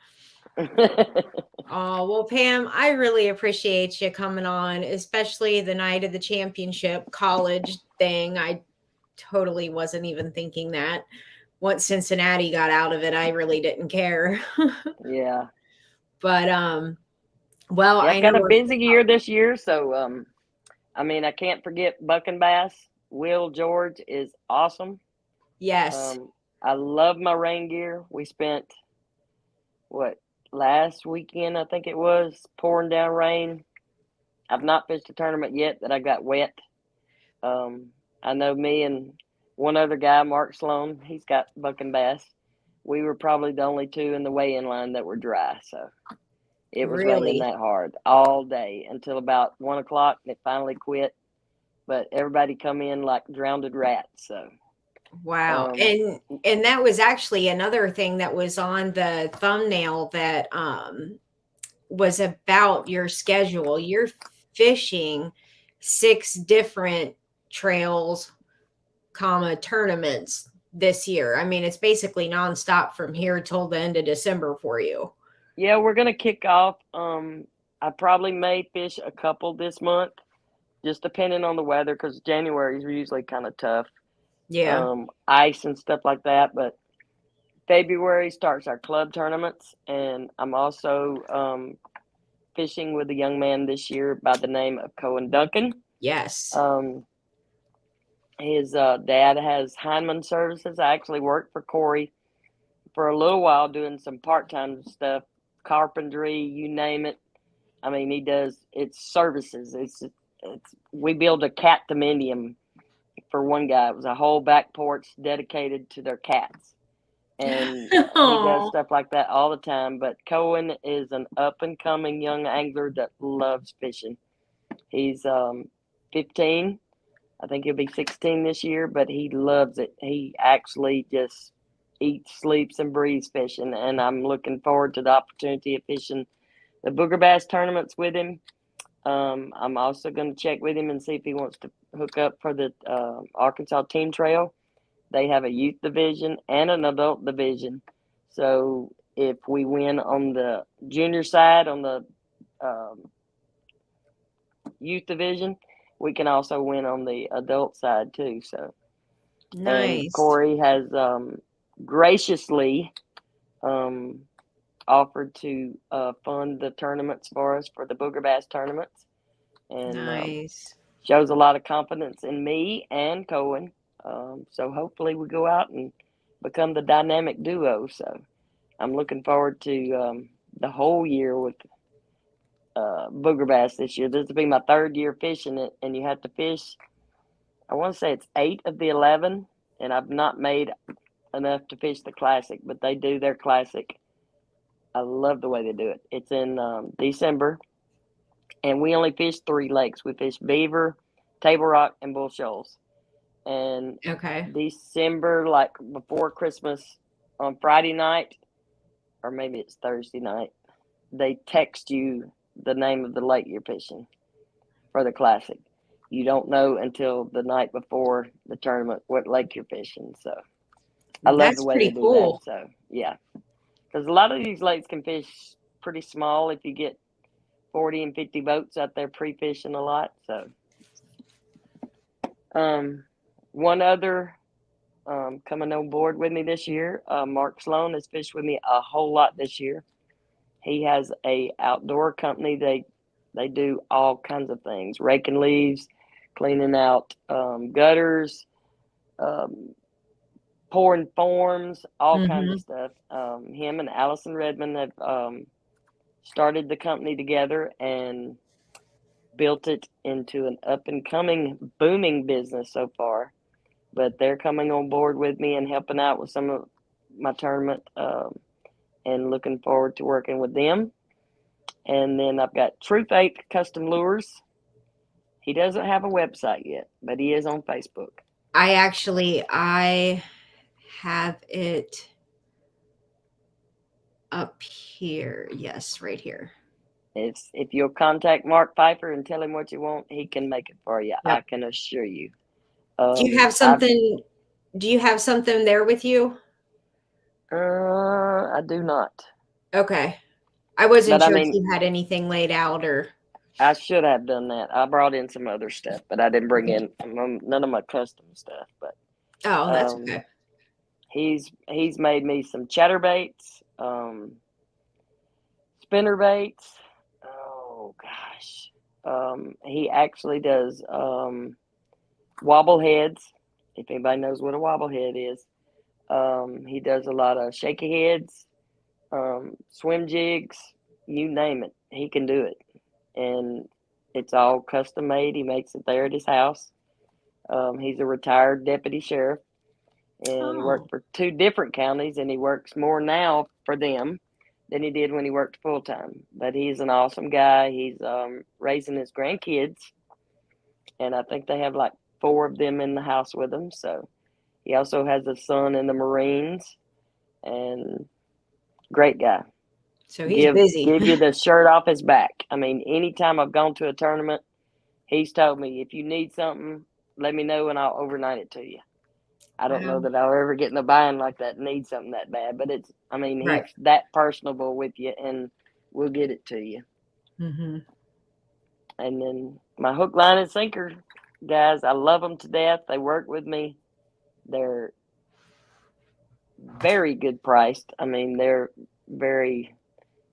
Oh, well, Pam, I really appreciate you coming on, especially the night of the championship college thing. I totally wasn't even thinking that. Once Cincinnati got out of it, I really didn't care. Yeah. But well, I've got a busy year this year, so I mean, I can't forget Buck and Bass. Will George is awesome. Yes. I love my rain gear. We spent last weekend, I think it was, pouring down rain. I've not fished a tournament yet that I got wet. I know me and one other guy, Mark Sloan, he's got Buck and Bass. We were probably the only two in the weigh-in line that were dry. So it was raining that hard all day until about 1 o'clock, and it finally quit. But everybody come in like drowned rats. So wow. And that was actually another thing that was on the thumbnail that was about your schedule. You're fishing 6 different trails, tournaments this year. I mean, it's basically nonstop from here till the end of December for you. Yeah, we're gonna kick off. I probably may fish a couple this month, just depending on the weather, because January is usually kind of tough. Yeah. Ice and stuff like that. But February starts our club tournaments, and I'm also fishing with a young man this year by the name of Cohen Duncan. Yes. His dad has Heineman Services. I actually worked for Corey for a little while doing some part-time stuff, carpentry, you name it. I mean, he does, it's services. We built a cat dominium for one guy. It was a whole back porch dedicated to their cats. And he does stuff like that all the time. But Cohen is an up-and-coming young angler that loves fishing. He's 15. I think he'll be 16 this year, but he loves it. He actually just eats, sleeps, and breathes fishing, and I'm looking forward to the opportunity of fishing the booger bass tournaments with him. I'm also going to check with him and see if he wants to hook up for the Arkansas Team Trail. They have a youth division and an adult division. So if we win on the junior side, on the youth division, we can also win on the adult side too. So nice. And Corey has graciously offered to fund the tournaments for us for the booger bass tournaments, and Nice. shows a lot of confidence in me and Cohen. So hopefully we go out and become the dynamic duo. So I'm looking forward to the whole year with booger bass this year. This will be my third year fishing it, and you have to fish. I want to say it's 8 of the 11, and I've not made enough to fish the classic, but they do their classic. I love the way they do it. It's in December, and we only fish 3 lakes. We fish Beaver, Table Rock, and Bull Shoals. And Okay. December, like before Christmas, on Friday night, or maybe it's Thursday night, they text you the name of the lake you're fishing for the classic. You don't know until the night before the tournament what lake you're fishing. So I love the That's way they pretty do that. cool. So yeah, because a lot of these lakes can fish pretty small if you get 40 and 50 boats out there pre-fishing a lot. So one other coming on board with me this year, Mark Sloan has fished with me a whole lot this year. He has a outdoor company. They do all kinds of things: raking leaves, cleaning out gutters, pouring forms, all kinds of stuff. Him and Allison Redmond have started the company together and built it into an up and coming booming business so far. But they're coming on board with me and helping out with some of my tournament, and looking forward to working with them. And then I've got Truth 8 Custom Lures. He doesn't have a website yet, but he is on Facebook. I have it up here. Yes, right here. If you'll contact Mark Pfeiffer and tell him what you want, he can make it for you. Yep. I can assure you. Do you have something? Do you have something there with you? I do not. Okay. I wasn't But I sure if mean, you had anything laid out or. I should have done that. I brought in some other stuff, but I didn't bring in none of my custom stuff. But Oh, that's okay. he's made me some chatterbaits, spinner baits. Oh gosh, he actually does wobble heads. If anybody knows what a wobble head is, he does a lot of shaky heads, swim jigs, you name it, he can do it. And it's all custom made. He makes it there at his house. He's a retired deputy sheriff, and he worked for 2 different counties, and he works more now for them than he did when he worked full time. But he's an awesome guy. He's raising his grandkids, and I think they have like 4 of them in the house with him. So he also has a son in the Marines, and great guy. So he's busy. Give you the shirt off his back. I mean, anytime I've gone to a tournament, he's told me, if you need something, let me know and I'll overnight it to you. I don't know that I'll ever get in a bind like that and need something that bad, but he's that personable with you, and we'll get it to you. Mm-hmm. And then my hook, line, and sinker guys, I love them to death. They work with me. They're very good priced. I mean, they're very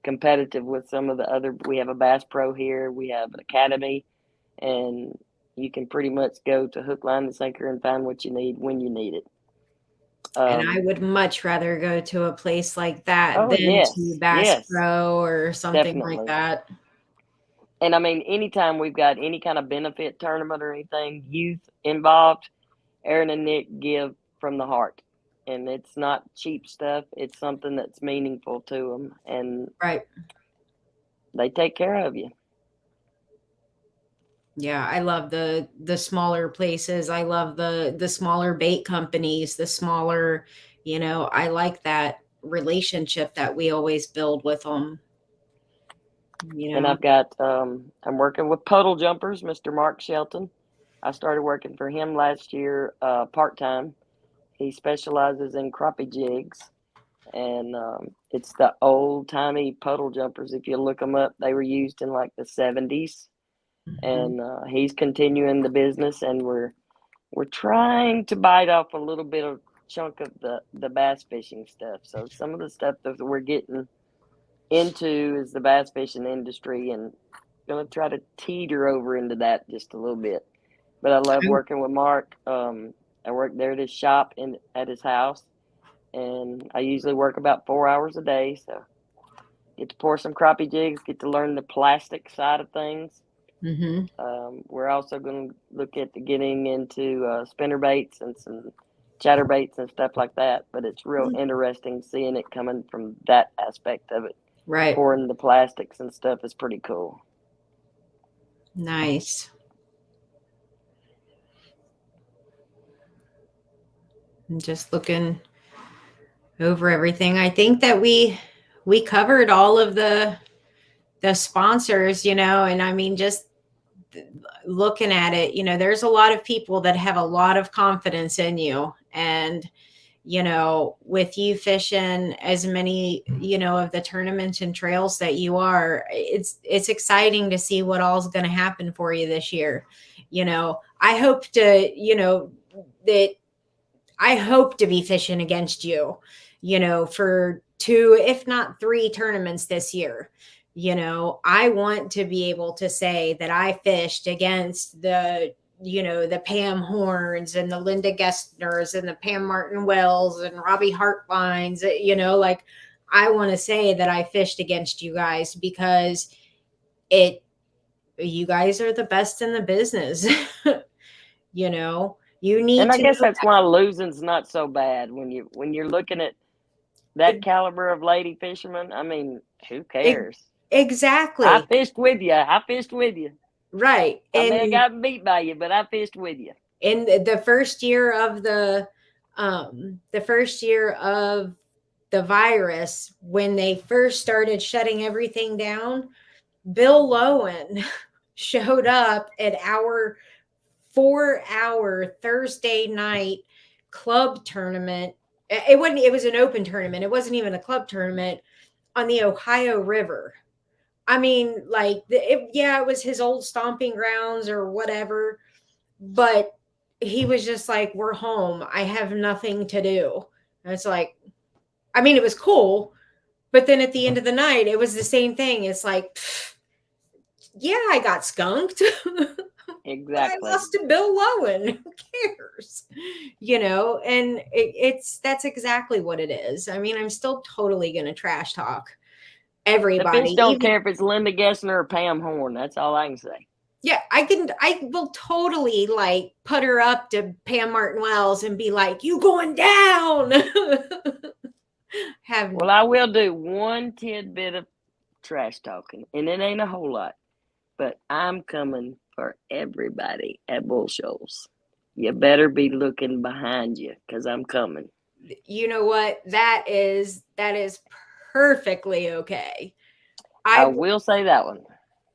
competitive with some of the other. We have a Bass Pro here. We have an academy, and you can pretty much go to hook, line, and sinker and find what you need when you need it. And I would much rather go to a place like that than to Bass Pro or something like that. And I mean, anytime we've got any kind of benefit tournament or anything, youth involved, Aaron and Nick give from the heart. And it's not cheap stuff. It's something that's meaningful to them. And they take care of you. Yeah, I love the smaller places. I love the smaller bait companies, the smaller, I like that relationship that we always build with them. And I've got, I'm working with Puddle Jumpers, Mr. Mark Shelton. I started working for him last year, part-time. He specializes in crappie jigs, and it's the old-timey puddle jumpers. If you look them up, they were used in like the 70s. And he's continuing the business, and we're trying to bite off a little bit of chunk of the bass fishing stuff. So some of the stuff that we're getting into is the bass fishing industry, and going to try to teeter over into that just a little bit. But I love working with Mark. I work there at his shop at his house, and I usually work about 4 hours a day. So get to pour some crappie jigs, get to learn the plastic side of things. Mm-hmm. We're also going to look at getting into spinner baits and some chatter baits and stuff like that. But it's real interesting seeing it coming from that aspect of it. Right. Pouring the plastics and stuff is pretty cool. Nice. I'm just looking over everything. I think that we covered all of the sponsors, and I mean, just looking at it, there's a lot of people that have a lot of confidence in you, and with you fishing as many of the tournaments and trails that you are, it's exciting to see what all's going to happen for you this year. I hope to I hope to be fishing against you, for 2, if not 3 tournaments this year. I want to be able to say that I fished against the Pam Horns and the Linda Gessners and the Pam Martin Wells and Robbie Hartlines, like I want to say that I fished against you guys, because you guys are the best in the business. You need and I to guess know that's why losing's not so bad when you're looking at that caliber of lady fisherman. I mean, who cares? Exactly. I fished with you. Right. I may have gotten beat by you, but I fished with you. In the first year of the virus, when they first started shutting everything down, Bill Lowen showed up at our 4-hour Thursday night club tournament. It was an open tournament. It wasn't even a club tournament on the Ohio River. I mean, like, it was his old stomping grounds or whatever, but he was just like, we're home. I have nothing to do. And it's like, I mean, it was cool, but then at the end of the night, it was the same thing. It's like, yeah, I got skunked. Exactly. I lost to Bill Lowen. Who cares? And that's exactly what it is. I mean, I'm still totally going to trash talk everybody. The fish don't care if it's Linda Gessner or Pam Horne. That's all I can say. Yeah, I will totally like put her up to Pam Martin Wells and be like, you going down. Well, I will do one tidbit of trash talking, and it ain't a whole lot, but I'm coming for everybody at Bull Shoals. You better be looking behind you, because I'm coming. You know what? That is perfectly okay. I will say that one.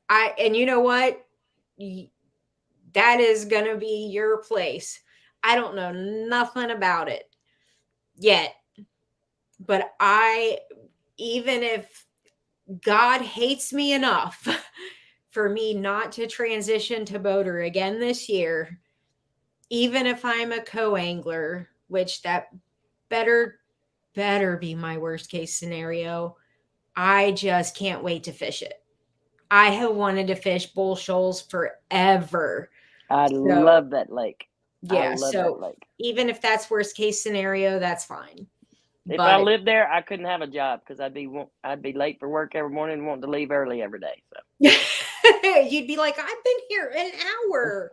And you know what? That is going to be your place. I don't know nothing about it yet, but even if God hates me enough for me not to transition to boater again this year, even if I'm a co-angler, which that better be my worst case scenario, I just can't wait to fish it. I have wanted to fish Bull Shoals forever. I love that lake. Yeah, that lake. Even if that's worst case scenario, that's fine. If I lived there, I couldn't have a job, because I'd be late for work every morning and wanting to leave early every day. So you'd be like, I've been here an hour.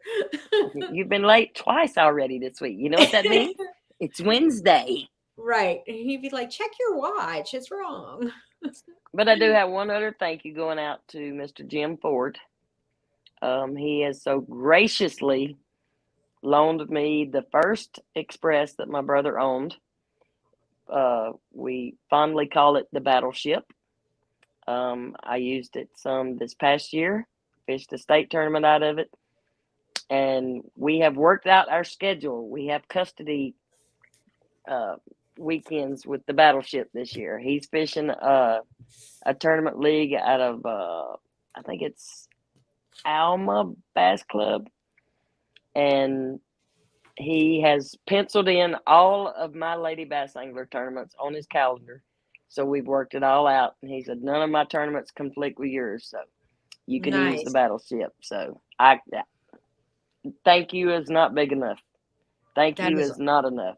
You've been late twice already this week. You know what that means? It's Wednesday. Right. You'd be like, check your watch. It's wrong. But I do have one other thank you going out to Mr. Jim Ford. He has so graciously loaned me the first Express that my brother owned. We fondly call it the Battleship. I used it some this past year, fished a state tournament out of it, and we have worked out our schedule. We have custody weekends with the Battleship this year. He's fishing a tournament league out of I think it's Alma Bass Club, and he has penciled in all of my lady bass angler tournaments on his calendar. So we've worked it all out. And he said, none of my tournaments conflict with yours. So you can use the Nice. battleship. So thank you is not big enough. Thank That you is is not enough.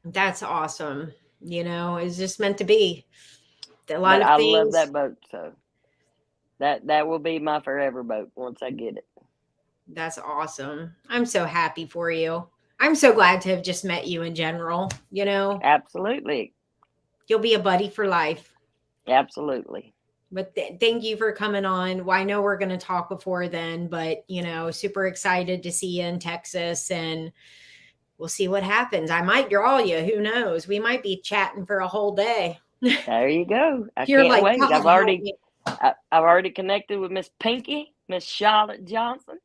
That's awesome. It's just meant to be. A lot But of I love things. that boat. So that will be my forever boat once I get it. That's awesome. I'm so happy for you. I'm so glad to have just met you in general. Absolutely. You'll be a buddy for life. Absolutely. But thank you for coming on. Well, I know we're going to talk before then, but super excited to see you in Texas, and we'll see what happens. I might draw you. Who knows? We might be chatting for a whole day. There you go. I You're can't like, wait. God, I've help me. already connected with Miss Pinky, Miss Charlotte Johnson.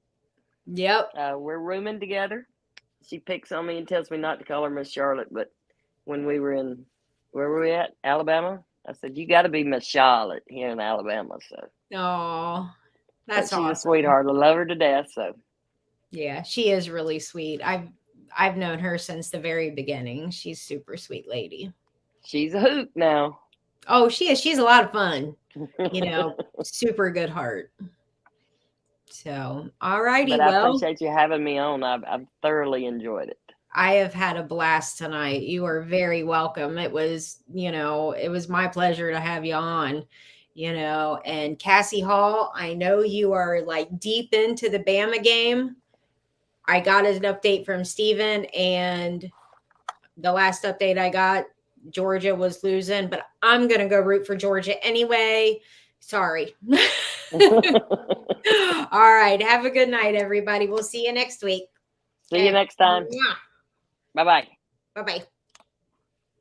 Yep. We're rooming together. She picks on me and tells me not to call her Miss Charlotte, but when we were where were we at? Alabama? I said, you got to be Miss Charlotte here in Alabama. So, Oh, but that's she's a awesome. sweetheart. I love her to death. So, Yeah, she is really sweet. I've known her since the very beginning. She's super sweet lady. she's a hoot now. Oh, she is. She's a lot of fun. Super good heart. So, all righty. But I Well, appreciate you having me on. I've thoroughly enjoyed it. I have had a blast tonight. You are very welcome. It was my pleasure to have you on. And Cassie Hall, I know you are like deep into the Bama game. I got an update from Steven, and the last update I got, Georgia was losing, but I'm going to go root for Georgia anyway. Sorry. All right. Have a good night, everybody. We'll see you next week. See you next time. Bye-bye. Bye-bye.